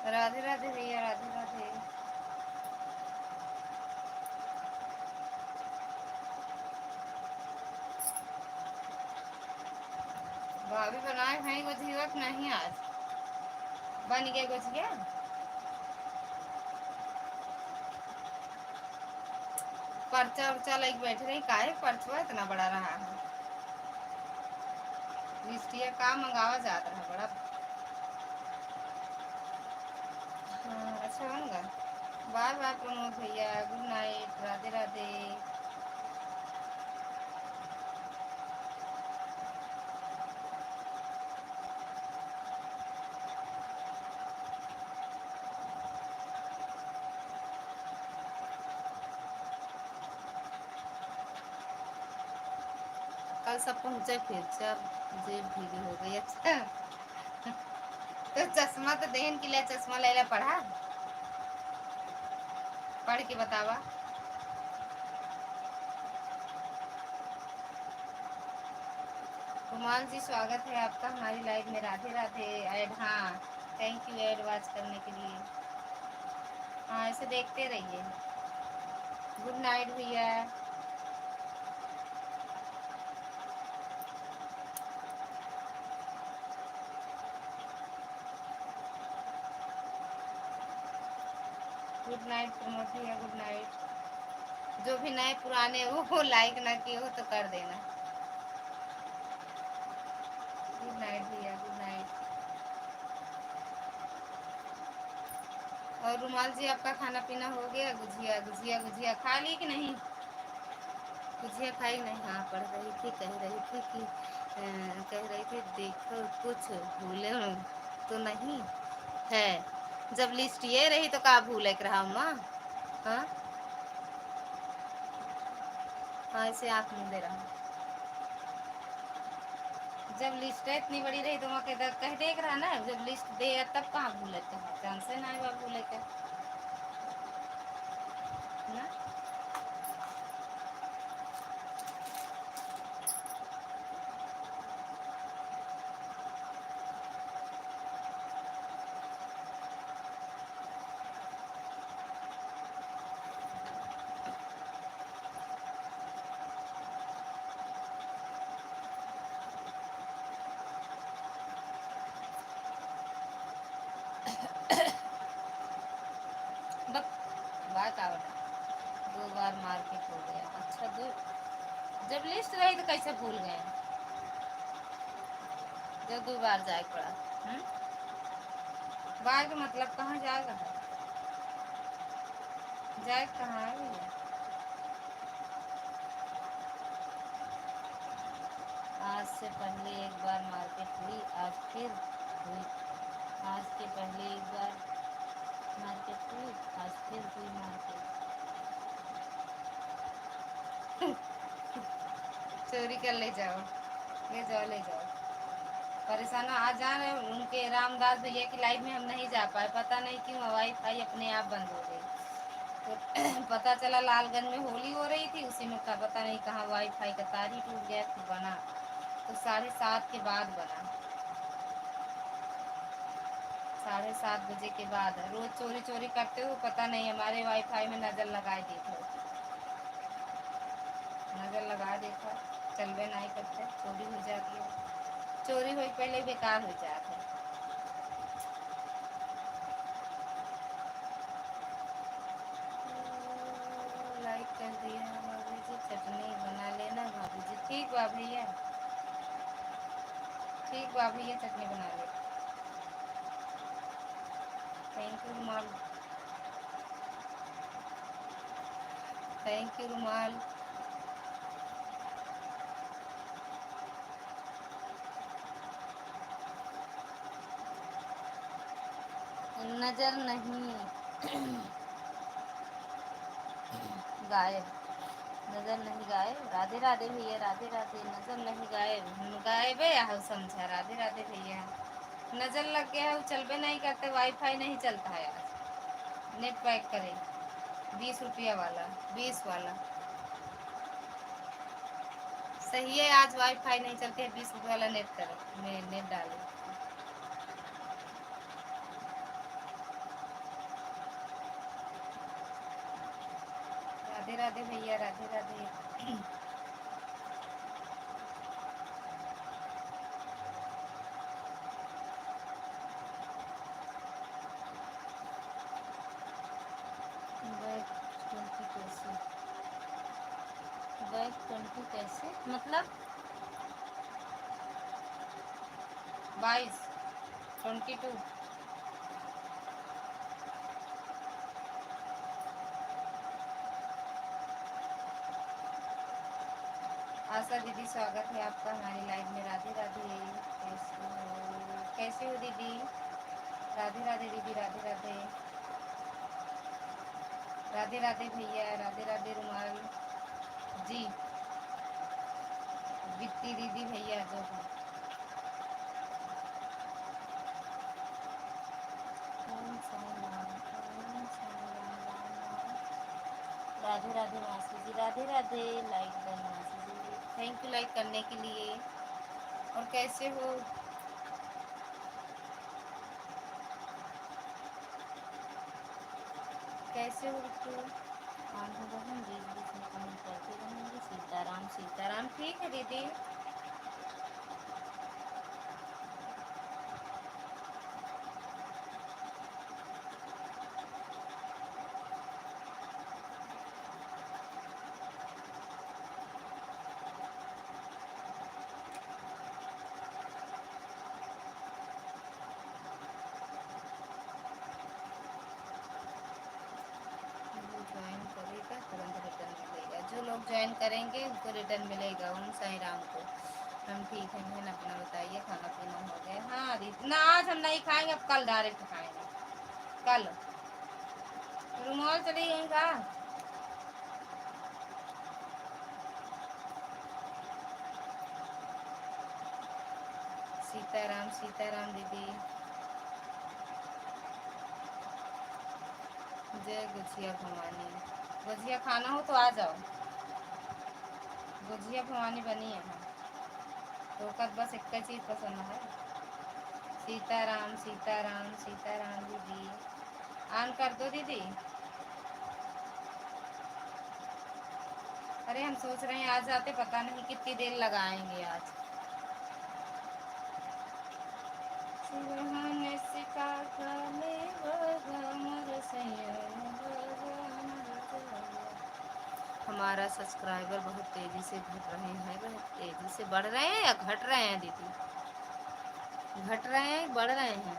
राधे राधे भैया राधे राधे भाभी बनाए हैं गुजिया नहीं आज बन गया गुजिया पर्चा उर्चा लाइक बैठे रही काहे पर्चवा इतना बड़ा रहा है लिस्टिया का मंगावा जाता है बड़ा हाँ, अच्छा बन गया बाय बाय प्रमोद भैया गुड नाइट राधे राधे कल सब पहुँचे फिर सब जेब भीगी हो गई अच्छा तो चश्मा तो देहन के लिए चश्मा ले ले पढ़ा पढ़ के बतावा कुमार जी स्वागत है आपका हमारी लाइव में राधे राधे ऐड हाँ थैंक यू ऐड वॉच करने के लिए हाँ ऐसे देखते रहिए गुड नाइट भैया गुड नाइट प्रमोद भैया गुड नाइट जो भी नए पुराने वो लाइक ना किए हो तो कर देना गुड नाइट भैया गुड नाइट और रुमाल जी आपका खाना पीना हो गया गुजिया गुजिया गुजिया खा ली कि नहीं गुजिया खाई नहीं हाँ पढ़ रही थी कह रही थी कि कह रही थी देखो कुछ भूले तो नहीं है जब लिस्ट ये रही तो का भूल रहा अम्मा हाँ हाँ ऐसे आँख मुँह दे रहा जब लिस्ट इतनी बड़ी रही तो वहाँ कह देख रहा ना जब लिस्ट दे तब कहाँ भूले चांस है ना भूले के ना बक बात आवड़ा 2 बार मार्केट हो गया अच्छा दो जब लिस्ट रही तो कैसे भूल गए जब 2 बार जाए पड़ा बाहर का मतलब कहाँ जाएगा जाए कहाँ है भैया आज से पहले एक बार मार्केट हुई आज फिर हुई आज के पहले एक बार मार्केट हुई आज फिर हुई मार्केट चोरी कर ले जाओ ले जाओ ले जाओ परेशान आ जा रहे उनके रामदास भैया की लाइव में हम नहीं जा पाए पता नहीं क्यों वाईफाई अपने आप बंद हो गई तो पता चला लालगंज में होली हो रही थी उसी में का पता नहीं कहाँ वाईफाई का तार ही टूट गया फिर बना तो 7:30 के बाद बना 7:30 बजे के बाद रोज चोरी चोरी करते हो पता नहीं हमारे वाईफाई में नज़र लगाए देखो नज़र लगा देखा चलबे नहीं करते चोरी हो जाती है चोरी हो पहले बेकार हो जाते ठीक बा भैया, ठीक बा भैया, चटनी बना ले। थैंक यू रुमाल, थैंक यू रुमाल। नजर नहीं गायब, नजर नहीं गायब। राधे राधे भैया, राधे राधे। नजर नहीं गायब, गायब है या समझा। राधे राधे भैया। नजर लग गया है, चलबे नहीं करते, वाईफाई नहीं चलता है आज। नेट पैक करें 20 रुपया वाला, 20 वाला सही है। आज वाईफाई नहीं चलते है, 20 रुपये वाला नेट कर में नेट डालो। राधे राधे भैया, राधे राधे। बैक 20 कैसे, बैक 20 कैसे मतलब 22 22। आशा दीदी, स्वागत है आपका हमारी लाइव में। राधे राधे, कैसे हो, कैसे हो दीदी? राधे राधे दीदी, राधे राधे। राधे राधे भैया, राधे राधे रुमाल जी। बित्ती दीदी भैया जो है। राधे राधे मासी जी, राधे राधे। लाइक डन मासी जी, थैंक यू लाइक करने के लिए। और कैसे हो? कैसे हो बिट्टू? आंधू बहन बीच बीच में कमेंट करते रहेंगे। सीताराम सीताराम, ठीक है दीदी। ज्वाइन करेगा तुरंत रिटर्न मिलेगा। जो लोग ज्वाइन करेंगे उनको रिटर्न मिलेगा। ओम साई राम को। हम ठीक हैं बहन, अपना बताइए, खाना पीना हो गया? हाँ दीदी ना, आज हम नहीं खाएंगे, अब कल डायरेक्ट खाएंगे। कल रुमाल चली गई का? सीताराम सीताराम दीदी। जय गुजिया भवानी। गुजिया खाना हो तो आ जाओ, गुजिया भवानी बनी है। तो कद बस एक चीज़ पसंद है। सीताराम सीताराम सीताराम दीदी। ऑन कर दो दीदी। अरे हम सोच रहे हैं आज आते, पता नहीं कितनी देर लगाएंगे आज। हमारा सब्सक्राइबर बहुत तेज़ी से घट रहे हैं, बहुत तेज़ी से बढ़ रहे हैं या घट रहे हैं दीदी? घट रहे हैं, बढ़ रहे हैं?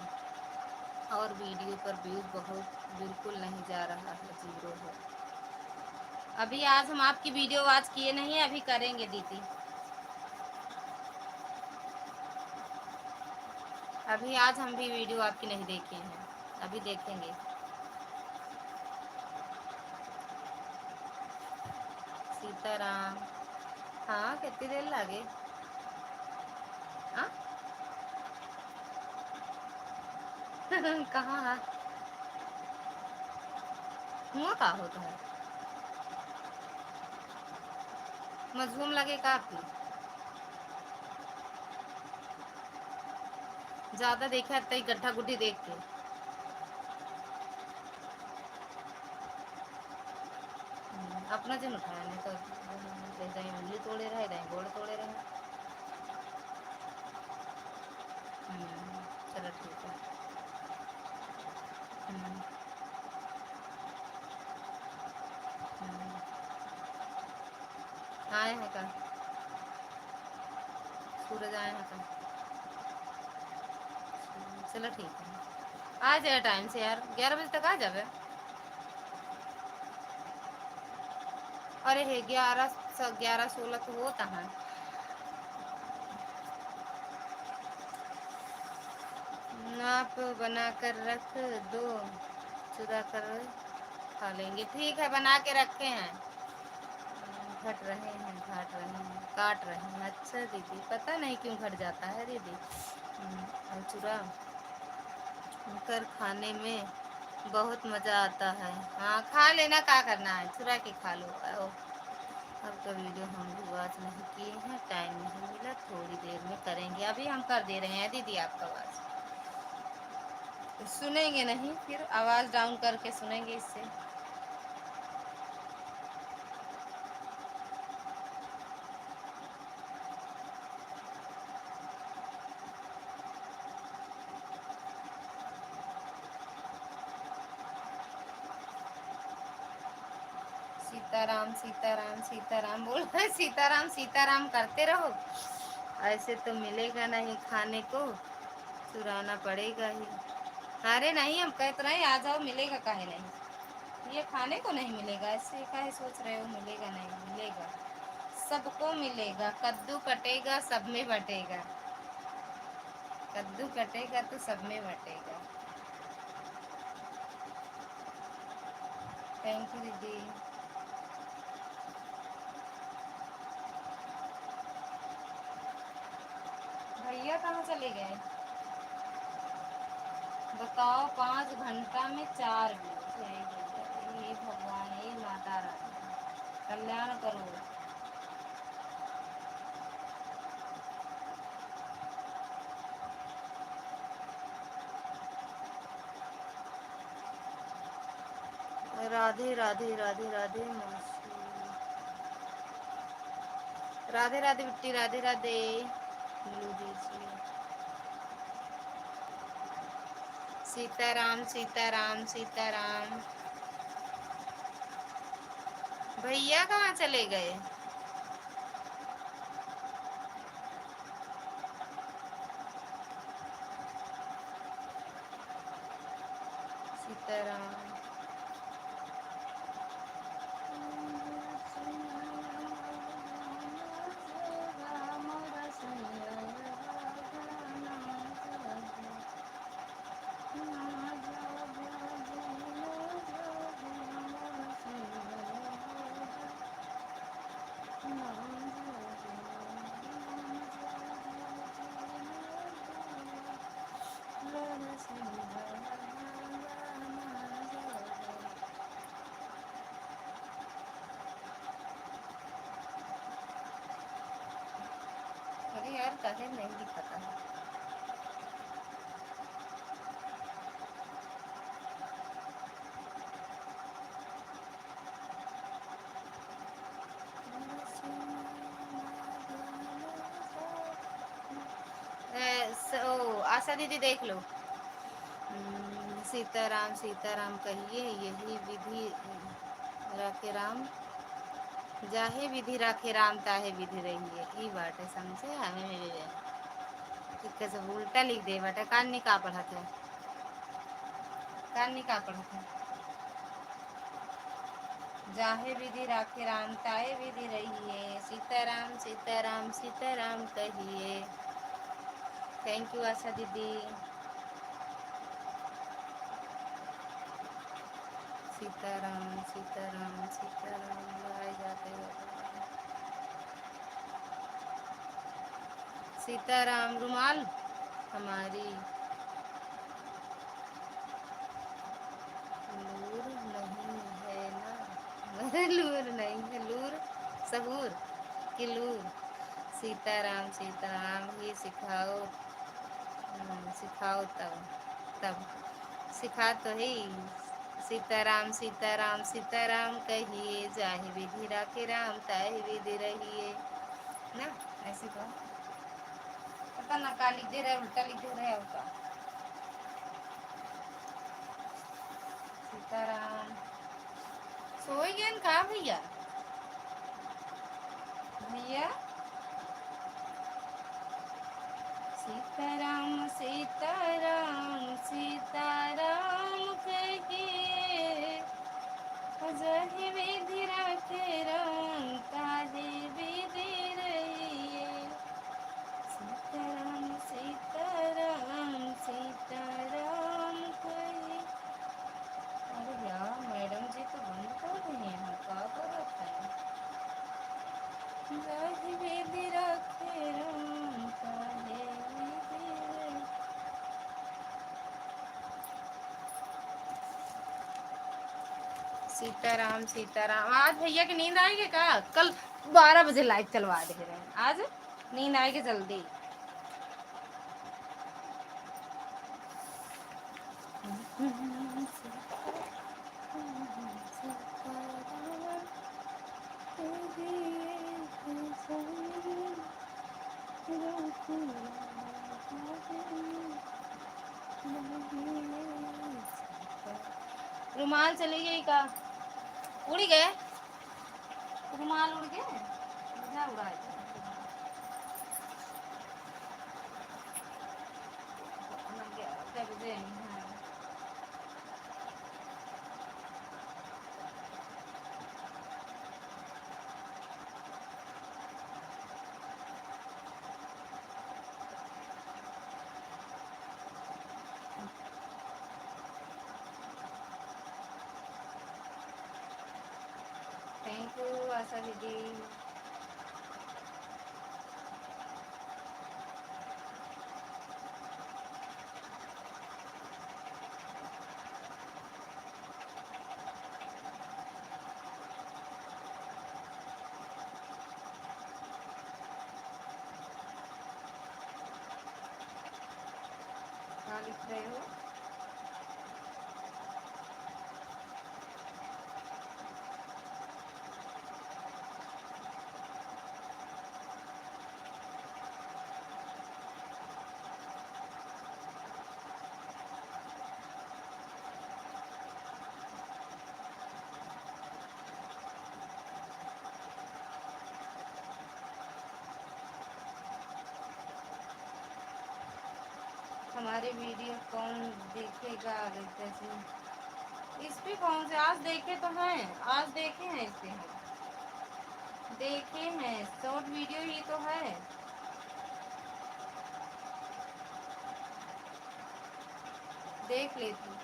और वीडियो पर व्यूज बहुत बिल्कुल नहीं जा रहा है, 0 है। अभी आज हम आपकी वीडियो आज किए नहीं है, अभी करेंगे दीदी। अभी आज हम भी वीडियो आपकी नहीं देखे हैं, अभी देखेंगे। सीताराम। हाँ कितनी देर लगे? हाँ कहाँ है? हुआ का होता है? मजलूम लगे काफी ज्यादा देखा है, गड्ढा गुड्ढी देख के। अपना जन उठाया नहीं तो दाई उंगली तोड़े रहे, दाई गोड़ तोड़े रहे। चलो ठीक है। हम्म, आए हैं का? सूरज आए हैं तो चलो ठीक है, आ जाए टाइम से यार, 11 बजे तक आ जावे। अरे है 11 11 16 तो होता है। नाप बना कर रख दो, चुरा कर खा लेंगे। ठीक है, बना के रखे हैं। घट रहे हैं, घाट रहे हैं, काट रहे हैं। अच्छा दीदी, पता नहीं क्यों घट जाता है दीदी। और चुरा कर खाने में बहुत मज़ा आता है। हाँ खा लेना, क्या करना है, चुरा के खा लो। अब का वीडियो हम भी वॉच नहीं किए हैं, टाइम नहीं मिला, थोड़ी देर में करेंगे। अभी हम कर दे रहे हैं दीदी आपका आवाज़। सुनेंगे नहीं, फिर आवाज़ डाउन करके सुनेंगे इससे। सीताराम सीताराम सीताराम बोल रहे, सीताराम सीताराम करते रहो, ऐसे तो मिलेगा नहीं खाने को, चुराना पड़ेगा ही। अरे नहीं, हम कहते रहे आ जाओ, मिलेगा काहे नहीं, ये खाने को नहीं मिलेगा, ऐसे काहे सोच रहे हो, मिलेगा नहीं मिलेगा, सबको मिलेगा। कद्दू कटेगा सब में बटेगा, कद्दू कटेगा तो सब में बटेगा। थैंक यू दीदी। भैया कहाँ चले गए बताओ, 5 घंटा में 4 व्यूज। हे भगवान, हे माता रानी, कल्याण करो। राधे राधे राधे राधे मासी, राधे राधे बिट्टी, राधे राधे बोलो दीजिए। सीताराम सीताराम सीताराम। भैया कहाँ चले गए। सीताराम। अरे यार काहे नहीं दिखाता है। आशा दीदी देख लो। सीताराम सीताराम कहिए, यही विधि राखे राम, जाहे विधि राखे राम, ताहे विधि रहिए। ई बाटे समझे हमें, कैसे उल्टा लिख दे बाटे। कान नहीं का पढ़ा था, कान नहीं का पढ़ा था। जाहे विधि राखे राम, ताहे विधि रहिए। सीताराम सीताराम सीताराम कहिए। थैंक यू आशा दीदी। सीताराम सीताराम सीताराम लगाए जाते हैं। सीताराम रुमाल हमारी लूर नहीं है ना। लूर नहीं है, लूर सहूर की लूर। सीताराम सीताराम ही सिखाओ। सिखाओ तब, तब सिखा तो ही। सीताराम सीताराम सीताराम कहिए, जाहि विधि राखे राम, ताहि विधि रहिए ना। ऐसे तो पता ना का लिख दे रहा है, उल्टा लिख दे रहा है उसका। सीताराम सो गए का भैया। भैया सीताराम सीताराम सीताराम कहिए, जहि विधि रखे राम ताहि विधि रहिए। सीताराम सीताराम सीताराम कहिए। अरे यार मैडम जी तो बंद कर रही हैं, हम क्या कर रखा है। जहि विधि रखे राम ताहि विधि रहिए। सीताराम सीताराम। आज भैया की नींद आएगी क्या? कल 12 बजे लाइव चलवा दे रहे हैं, आज नींद आएगी जल्दी। रुमाल चली गई का? उड़ गए रुमाल, उड़ गए मजा उड़ा बजे। थैंक यू आशा दीदी। क्या लिख रहे हो? हमारे वीडियो कौन देखेगा? जैसे इस पे कौन से आज देखे तो हैं, आज देखे हैं, इस पे हम देखे हैं, शॉर्ट वीडियो ही तो है। देख लेती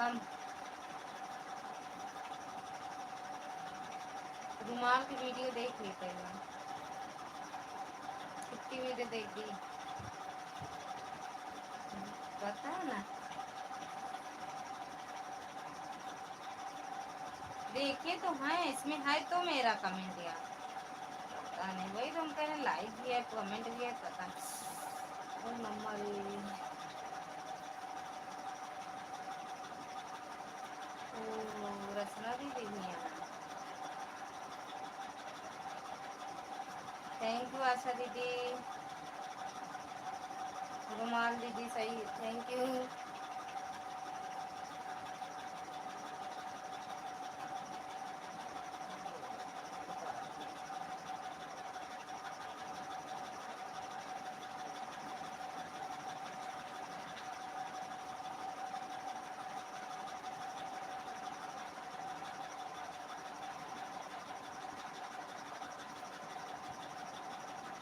हम। रुमाल की वीडियो देख लेते हैं। कितनी वीडियो देख दी पता है ना? देखे तो हैं, इसमें है तो मेरा कमेंट यार, पता नहीं वही तो हम कह रहे लाइक भी है कमेंट भी है, पता नहीं। और नंबर रचना दीदी भी है। थैंक यू आशा दीदी। रुमाल दीदी सही, थैंक यू।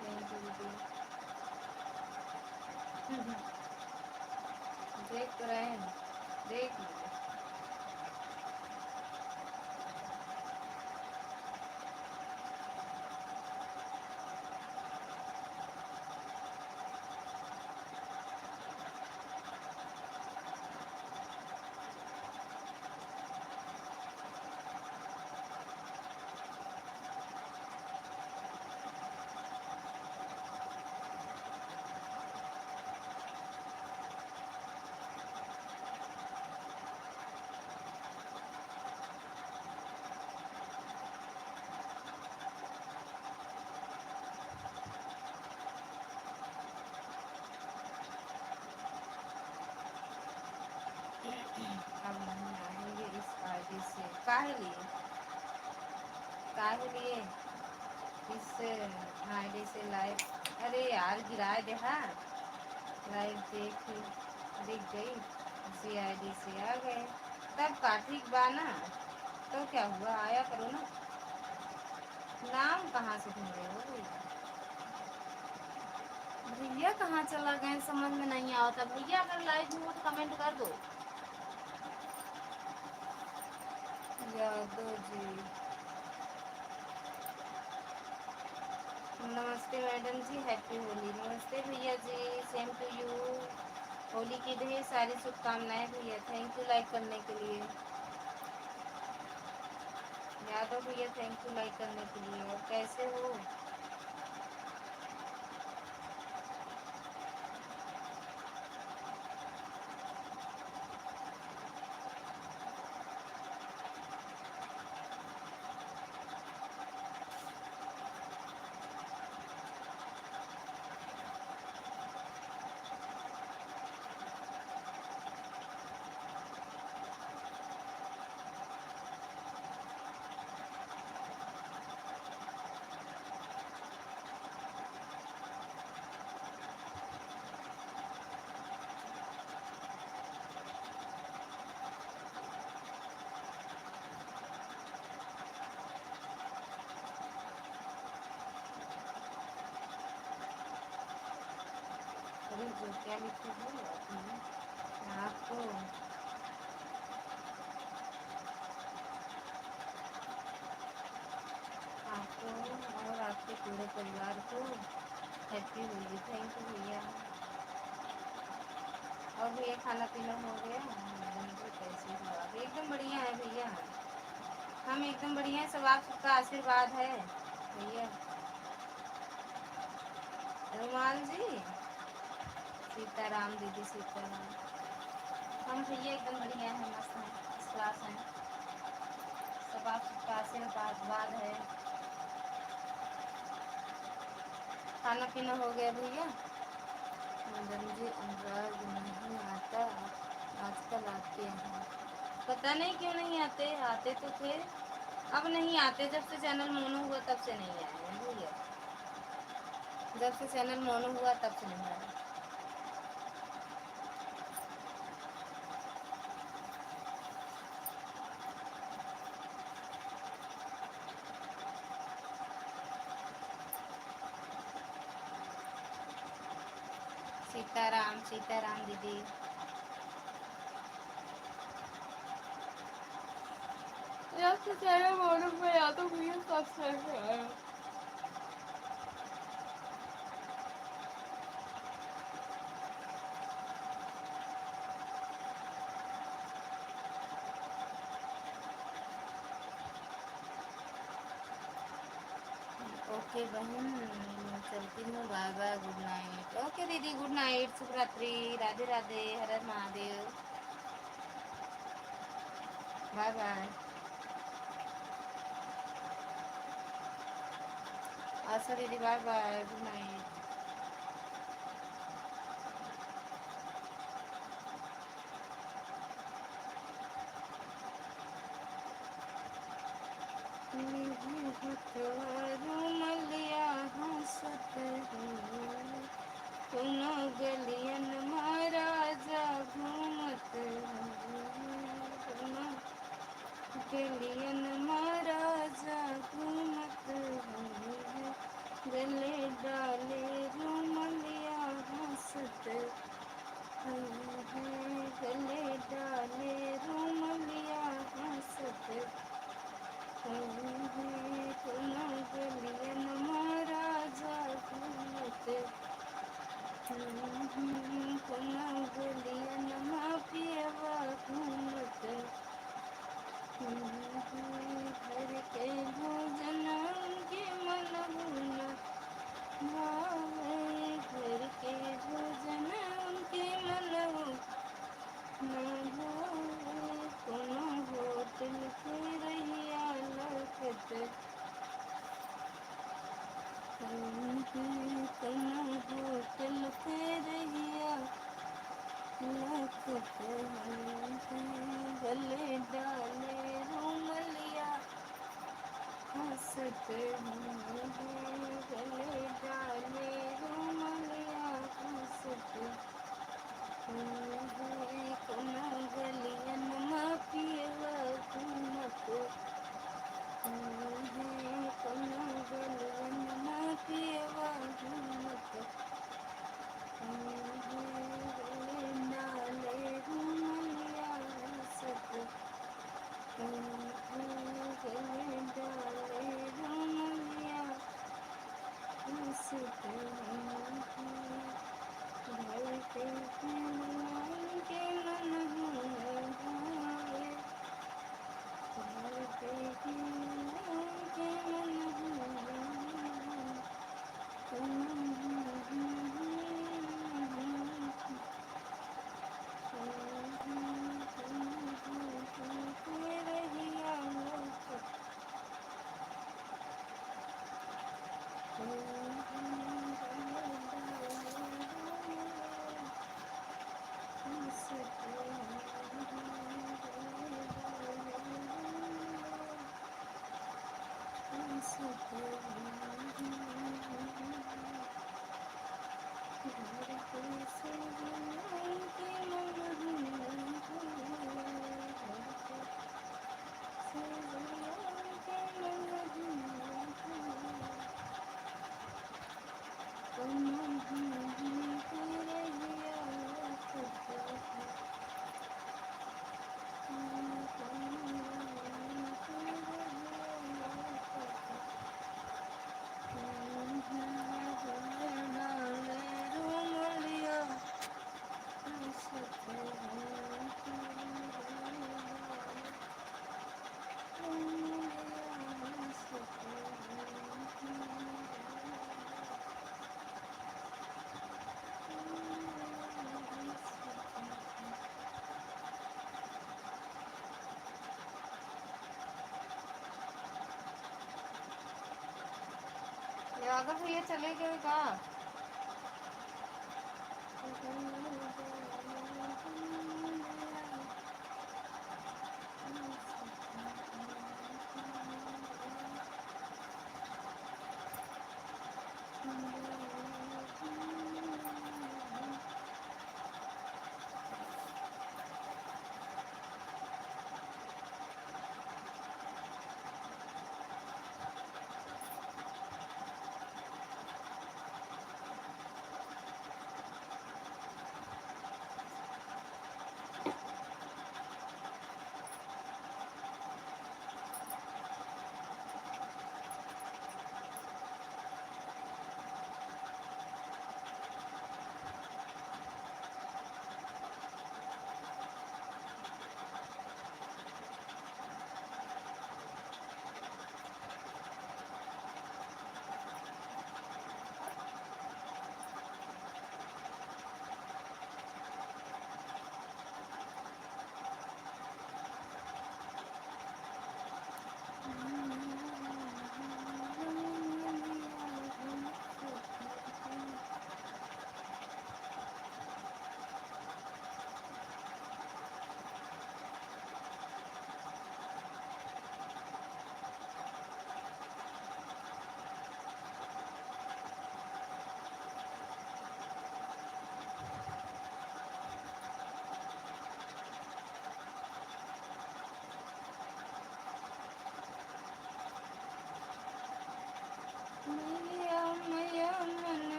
थैंक यू दीदी। देख तो रहे हैं, देख लीजिए। अब नहीं आएंगे इस आईडी से, काहे लिए, काहे लिए इस आईडी से लाइव अरे यार गिराए दे हाँ। लाइव देख दिख गई, CID से आ गए। तब का ठीक बा ना, तो क्या हुआ, आया करो ना। नाम कहाँ से ढूंढे हो भैया? भैया कहाँ चला गए समझ में नहीं आता। भैया अगर लाइव में हो तो कमेंट कर दो। यादव जी नमस्ते मैडम जी, हैप्पी होली। नमस्ते भैया जी, सेम टू यू। होली की ढेर सारी शुभकामनाएं भैया। थैंक यू लाइक करने के लिए। यादव भैया थैंक यू लाइक करने के लिए। और कैसे हो? अरे जो क्या लिखे हो आपको? आपको और आपके पूरे परिवार को हैप्पी होली। थैंक यू भैया। और भैया खाना पीना हो गया? कैसे हो आप? एकदम बढ़िया है भैया। हम एकदम बढ़िया है, सब आप सबका आशीर्वाद है भैया। रुमाल जी, सीताराम दीदी, सीताराम। हम भैया एकदम बढ़िया है, मस्त हैं, फर्स्ट क्लास हैं। सब आप सबका आशीर्वाद है। खाना पीना हो गया भैया? मैडम जी अनुराग नहीं आता आजकल आपके यहाँ? पता नहीं क्यों नहीं आते, आते तो थे, अब नहीं आते। जब से चैनल मोनू हुआ तब से नहीं आए हैं भैया। जब से चैनल मोनू हुआ तब से नहीं आए। सीताराम, सीताराम दीदी। जब से चैनल मोनू में या तो भैया तब से नहीं आया। ओके बहन, मैं चलती हूँ, बाय बाय, गुड नाइट। ओके दीदी, गुड नाइट, शुभ रात्रि, राधे राधे, हर हर महादेव, बाय बाय। आशा दीदी बाय बाय, गुड नाइट। मलिया हंसत कोनो गलियन महाराजा घूमत कोनो गलियन महाराजा घूमत गले डाले रूमलिया हंसत गले डाले रूमलिया हंसत कोनो गलियन महाराजा घूमत कोनो गलियन माफियावा घूमत घर के भोजन के मनहुना भावे घर के भोजन उनके मनहु न भावे कोनो होटल के रहिया लखत कोनो होटल के रहिया लखत गले डाले रूमलिया हंसते हैं गले डाले रुमलिया हंसते हैं कोनो गलियन में पियवा घूमत हैं कोनो गलियन में पियवा घूमत हैं गले डाले रुमलिया हंसते गले डाले रुमलिया हंसते हैं घर के मन के मन है घर के मन के मन अगर भैया चले गए का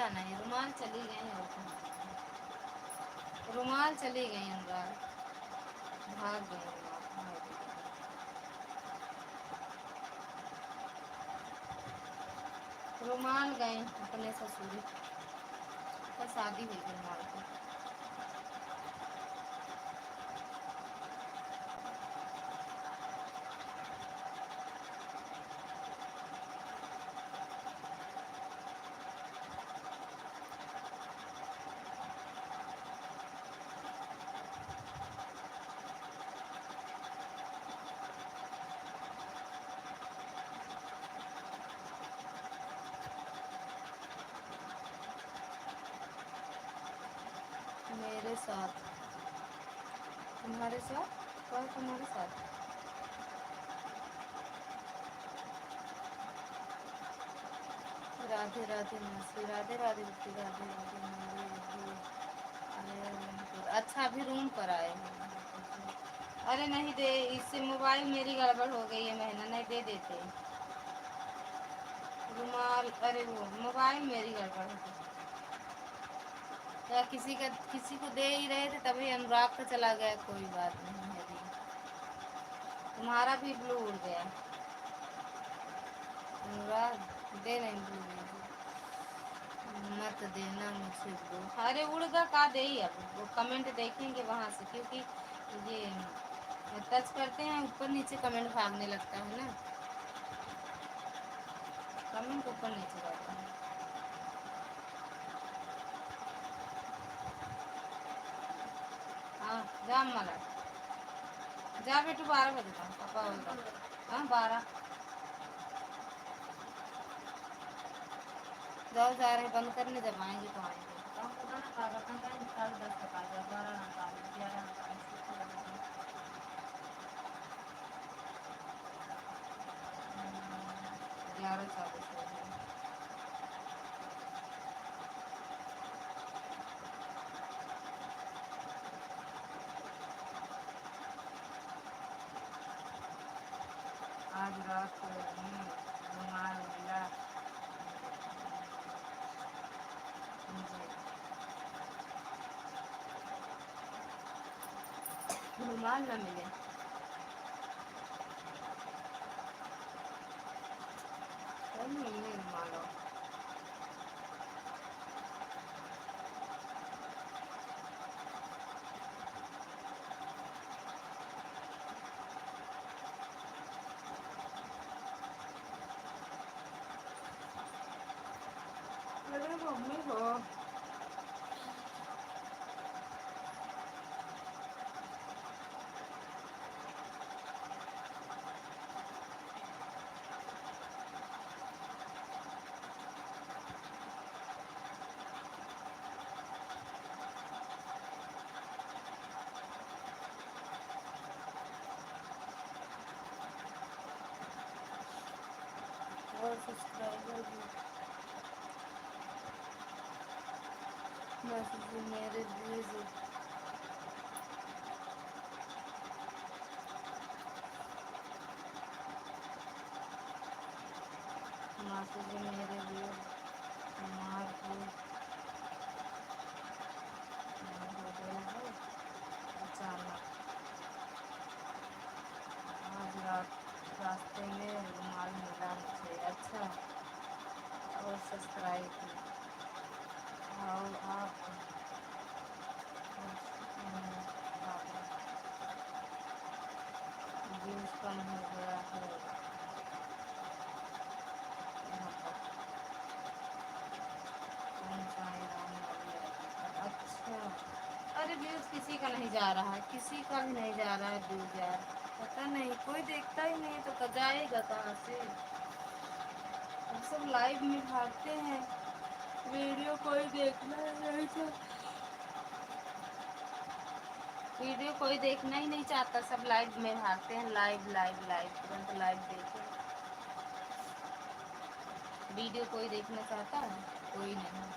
अनुराधा नहीं, रुमाल चली गई और कहाँ? रुमाल चली गई अनुराग, भाग गई रुमाल, भाग गई। रुमाल गए अपने ससुरी का शादी हुई थी रुमाल की। मेरे साथ, तुम्हारे साथ, कौन तुम्हारे साथ? राधे राधे मौसी, राधे राधे बच्ची, राधे राधे अच्छा अभी रूम पर आए हैं। अरे नहीं दे, इससे मोबाइल मेरी गड़बड़ हो गई है, महीना नहीं दे देते रुमाल। अरे वो मोबाइल मेरी गड़बड़ हो गई, या किसी को दे ही रहे थे तभी अनुराग का चला गया। कोई बात नहीं है, अभी तुम्हारा भी ब्लू उड़ गया अनुराग, दे नहीं ब्लू, मत देना मुझे ब्लू। अरे उड़गा का दे ही, अब वो कमेंट देखेंगे वहाँ से, क्योंकि ये टच करते हैं ऊपर नीचे कमेंट भागने लगता है ना, कमेंट ऊपर नीचे जाता है। हाँ जा मला, जा बेटू 12 बजे था पापा बोलता। हाँ 12, जाओ जा रहे बंद करने, जब आएंगे तो आएंगे। काम पता ना का रखा है, 10:30 तक आ जाओ, 12 ना 11 ना 11:40 हो गए। आज रात को रुमाल मिला मुझे, रुमाल न मिले। मिलने रुमाल हो। अरे मम्मी हो, और सब्सक्राइबर भी, मैसेज मेरे व्यूज, मैसेज मेरे व्यूज, मार हो गया है अचानक। आज रास्ते में रुमाल मिला मुझे, अच्छा और सब्सक्राइब की, और आप व्यूज कम हो गया है यहाँ पर, कौन सा है राम वाली है। अच्छा, अरे व्यूज किसी का नहीं जा रहा है, किसी का भी नहीं जा रहा है व्यूज यार, पता नहीं कोई देखता ही नहीं तो जाएगा कहाँ से। अब सब लाइव में भागते हैं, वीडियो कोई देखना नहीं चाहता, वीडियो कोई देखना ही नहीं चाहता, सब लाइव में भागते हैं, लाइव लाइव लाइव, तुरंत लाइव देखे। वीडियो कोई देखना चाहता है, कोई नहीं।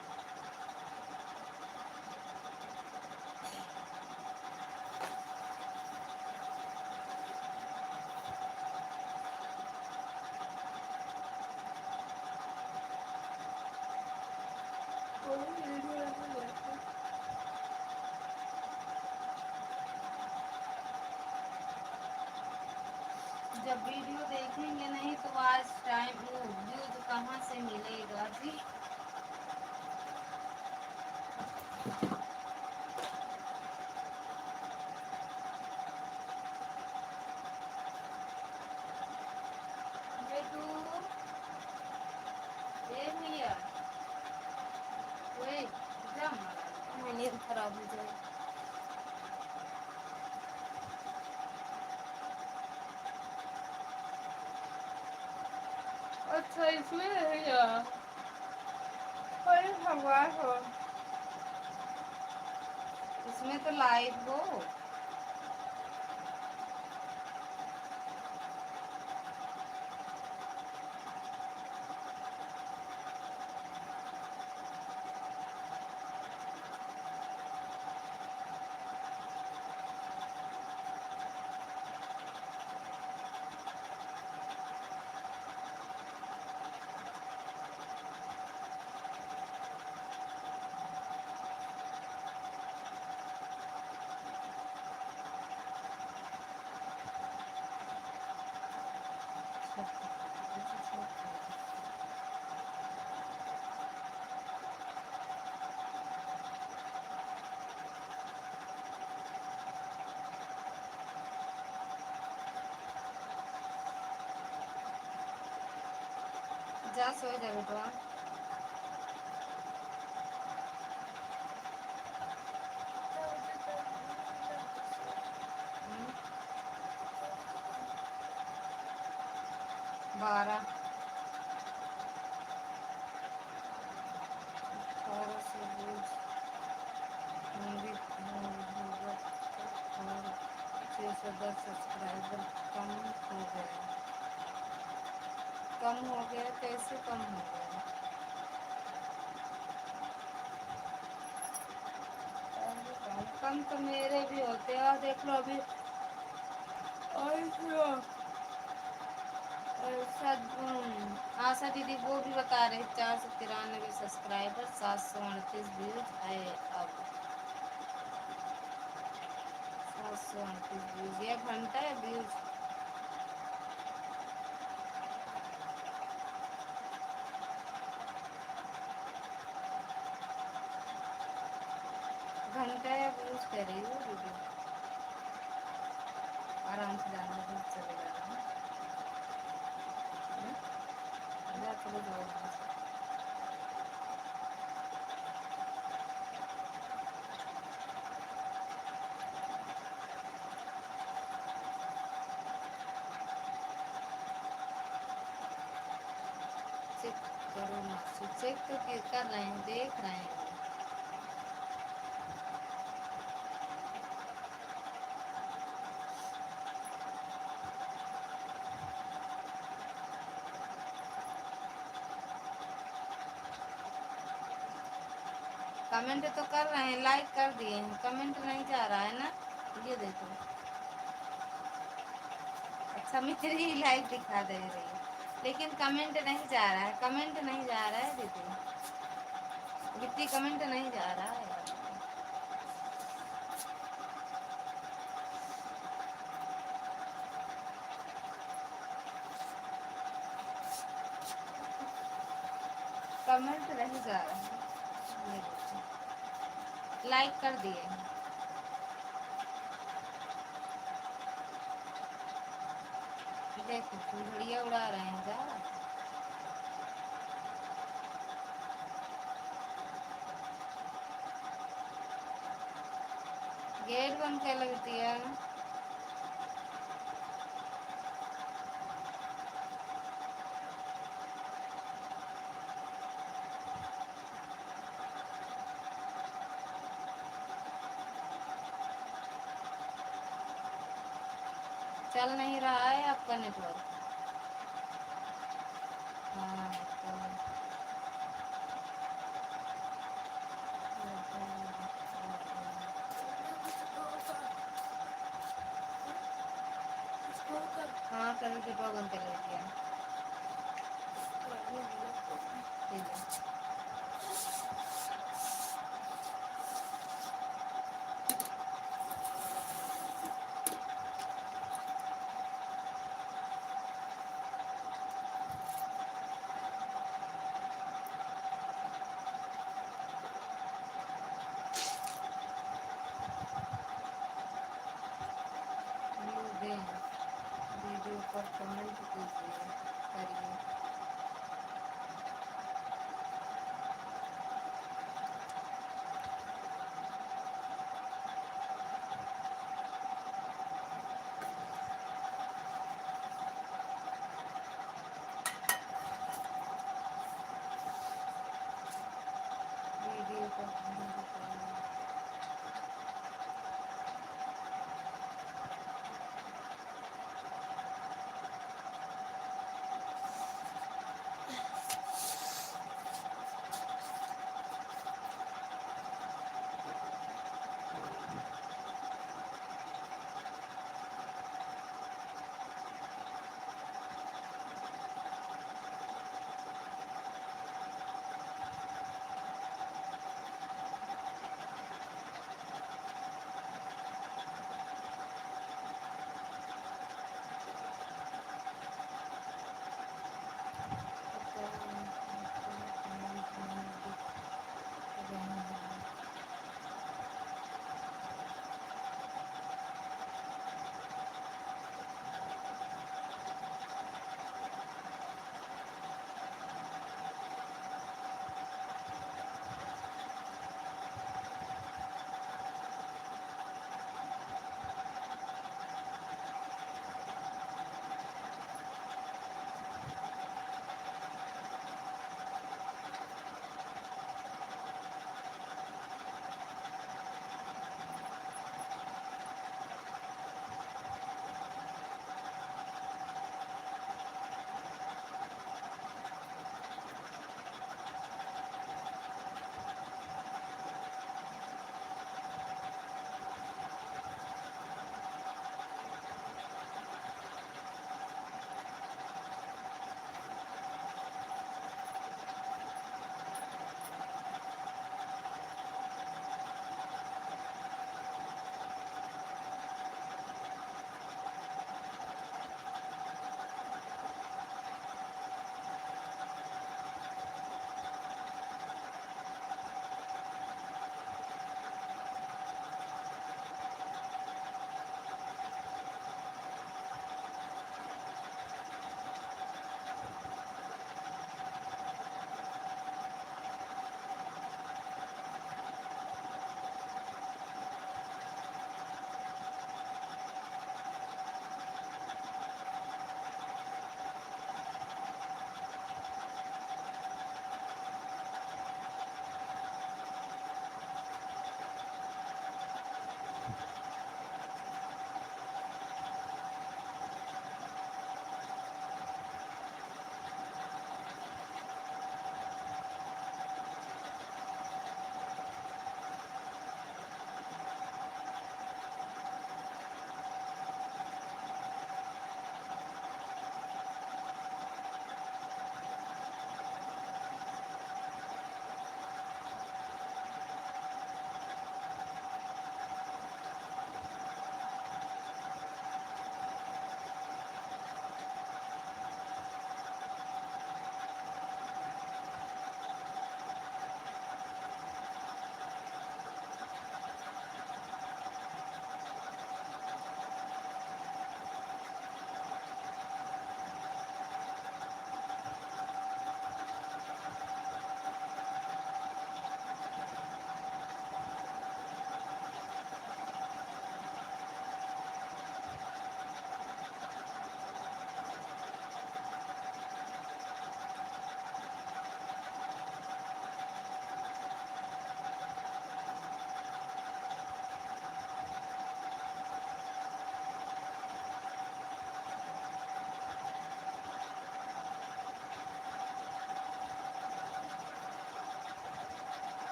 जब वीडियो देखेंगे नहीं तो आज टाइम वो व्यूज कहाँ से मिलेगा जी। बेटू ए भैया ओए जम नींद खराब हो जाए। अच्छा इसमें भैया अरे भगवान हो इसमें तो लाइव हो। जा सो जा बेटवा। 12 18 से रोज हिंदी भगवत और 610 सब्सक्राइबर कम हो गए। कम हो गया कैसे कम हो गया। कम तो मेरे भी होते हैं और देख लो अभी आशा दीदी वो भी बता रहे 493 सब्सक्राइबर 738 व्यूज आए अब 738 व्यूज 1 घंटा है व्यूज। घंटा या व्यूज कर रही हो दीदी आराम से जाना भी चले जाना। जा चलो जाओ। चेक करो ना चेक तो कर रहे हैं देख रहे हैं। कमेंट तो कर रहे हैं लाइक कर दिए हैं कमेंट नहीं जा रहा है ना। ये देखो अच्छा मित्री लाइक दिखा दे रही है लेकिन कमेंट नहीं जा रहा है कमेंट नहीं जा रहा है दीदी गिट्टी कमेंट नहीं जा रहा है। कमेंट नहीं जा रहा है लाइक कर दिए हैं। देखो फुलझड़िया उड़ा रहे हैं जा। गेट बंद कर लगती है। चल नहीं रहा है आपका नेटवर्क। हाँ हाँ कल के बंद कर लेती है। ठीक है और कमेंट कीजिए, करिए। वीडियो को बंद करिए।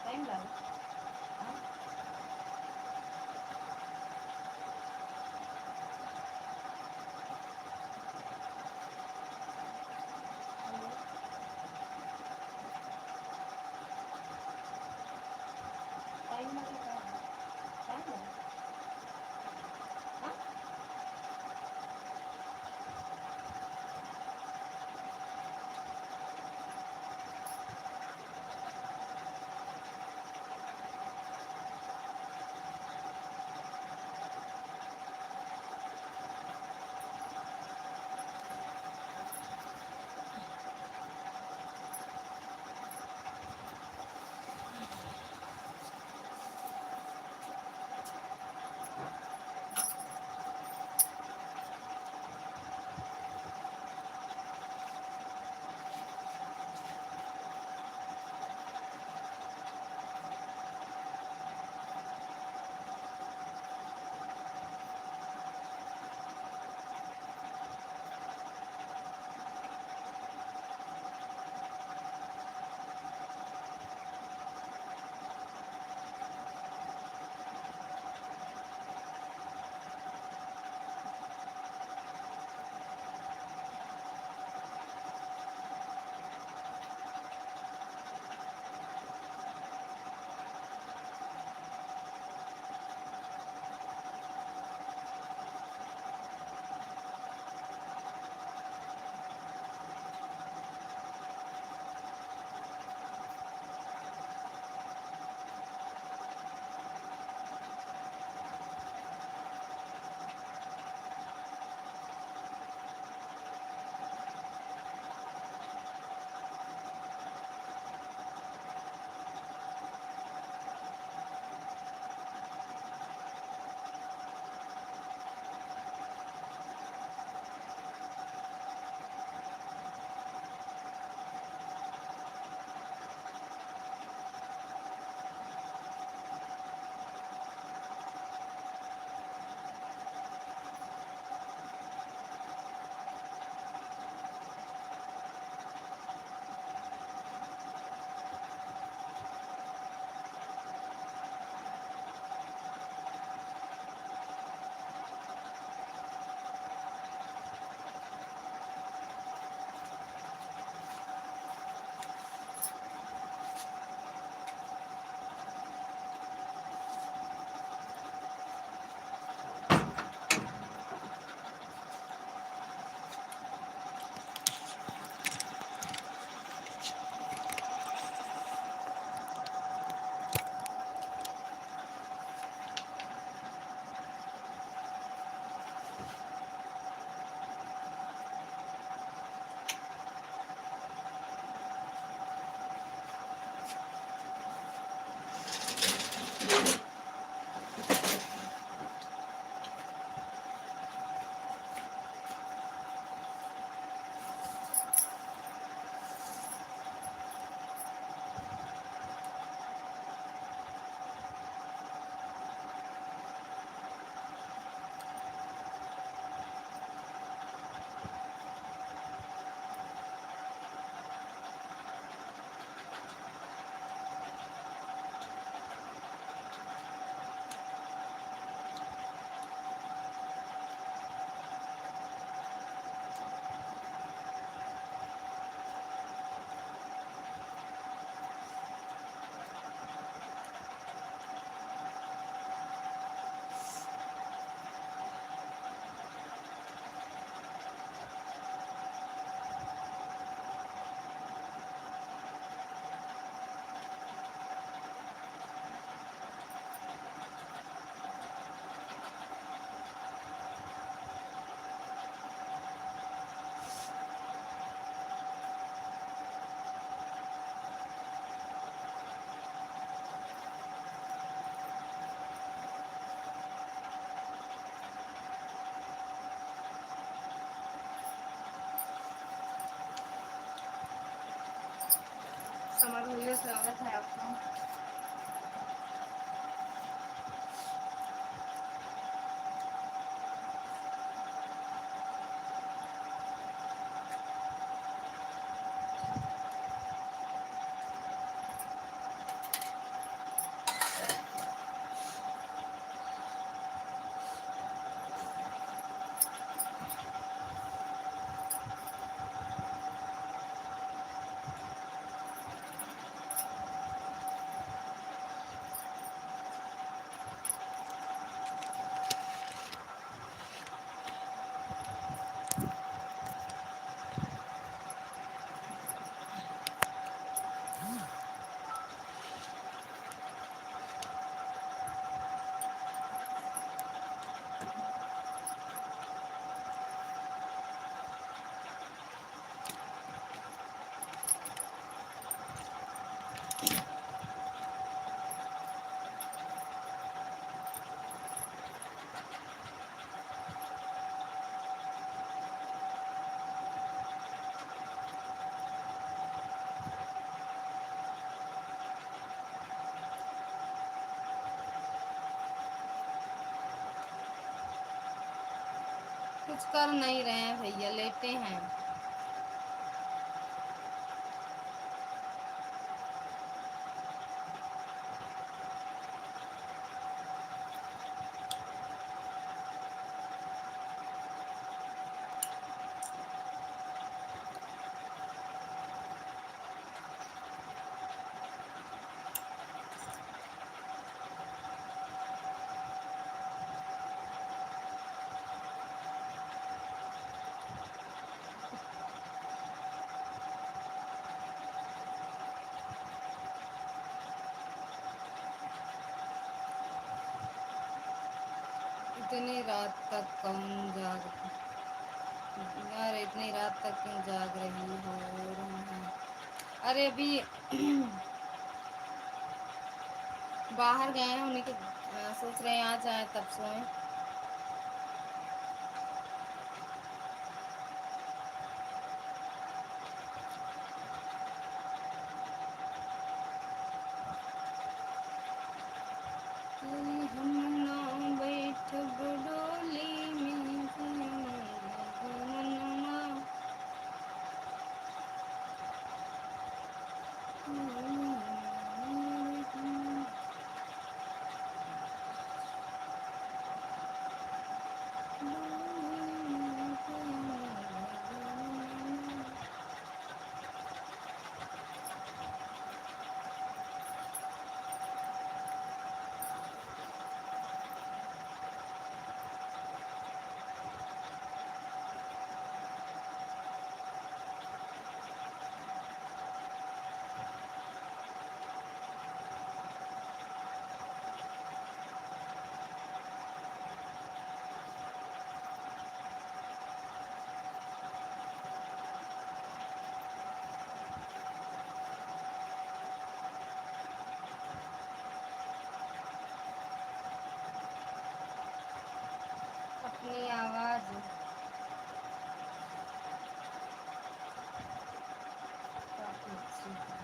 टाइम लगा। हाँ? हेलो? टाइम लगा? टाइम लगा? हाँ? समर भैया स्वागत है आपका। कुछ कर नहीं रहे हैं भैया, लेटे हैं। इतनी रात तक कौन जाग यार, इतनी रात तक क्यों जाग रही हो रही है? अरे अभी बाहर गए हैं उन्हीं के, सोच रहे हैं आ जाए तब सोए। हम ना बैठब डोली में मनवा। अपनी आवाज काफी अच्छी है।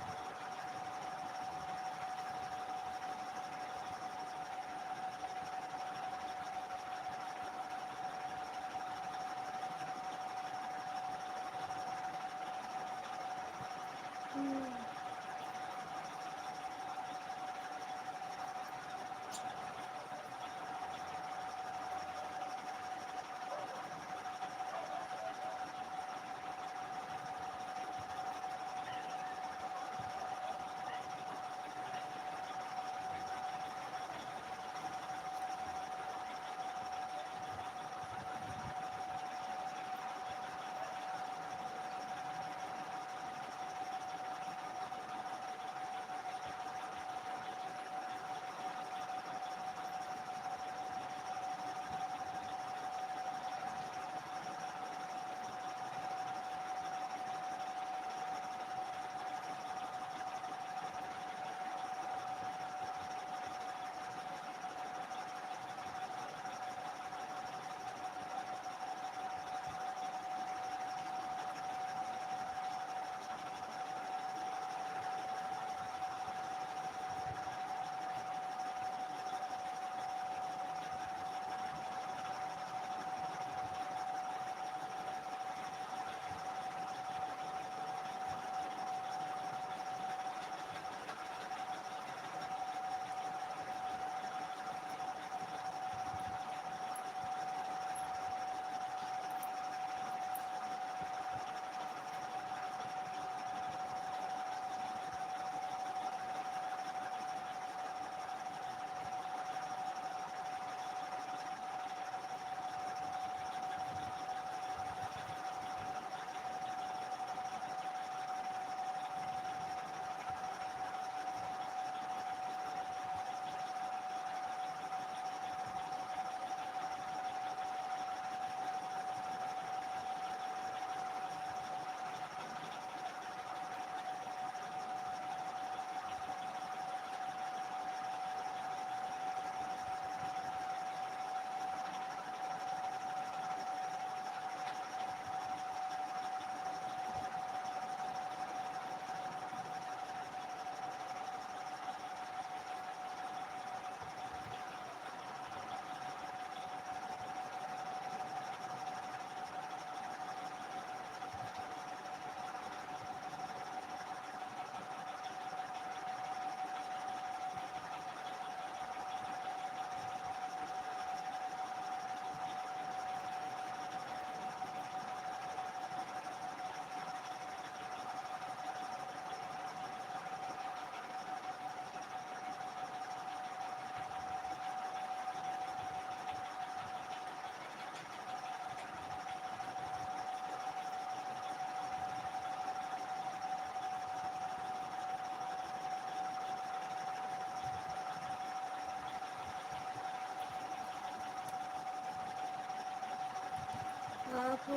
आप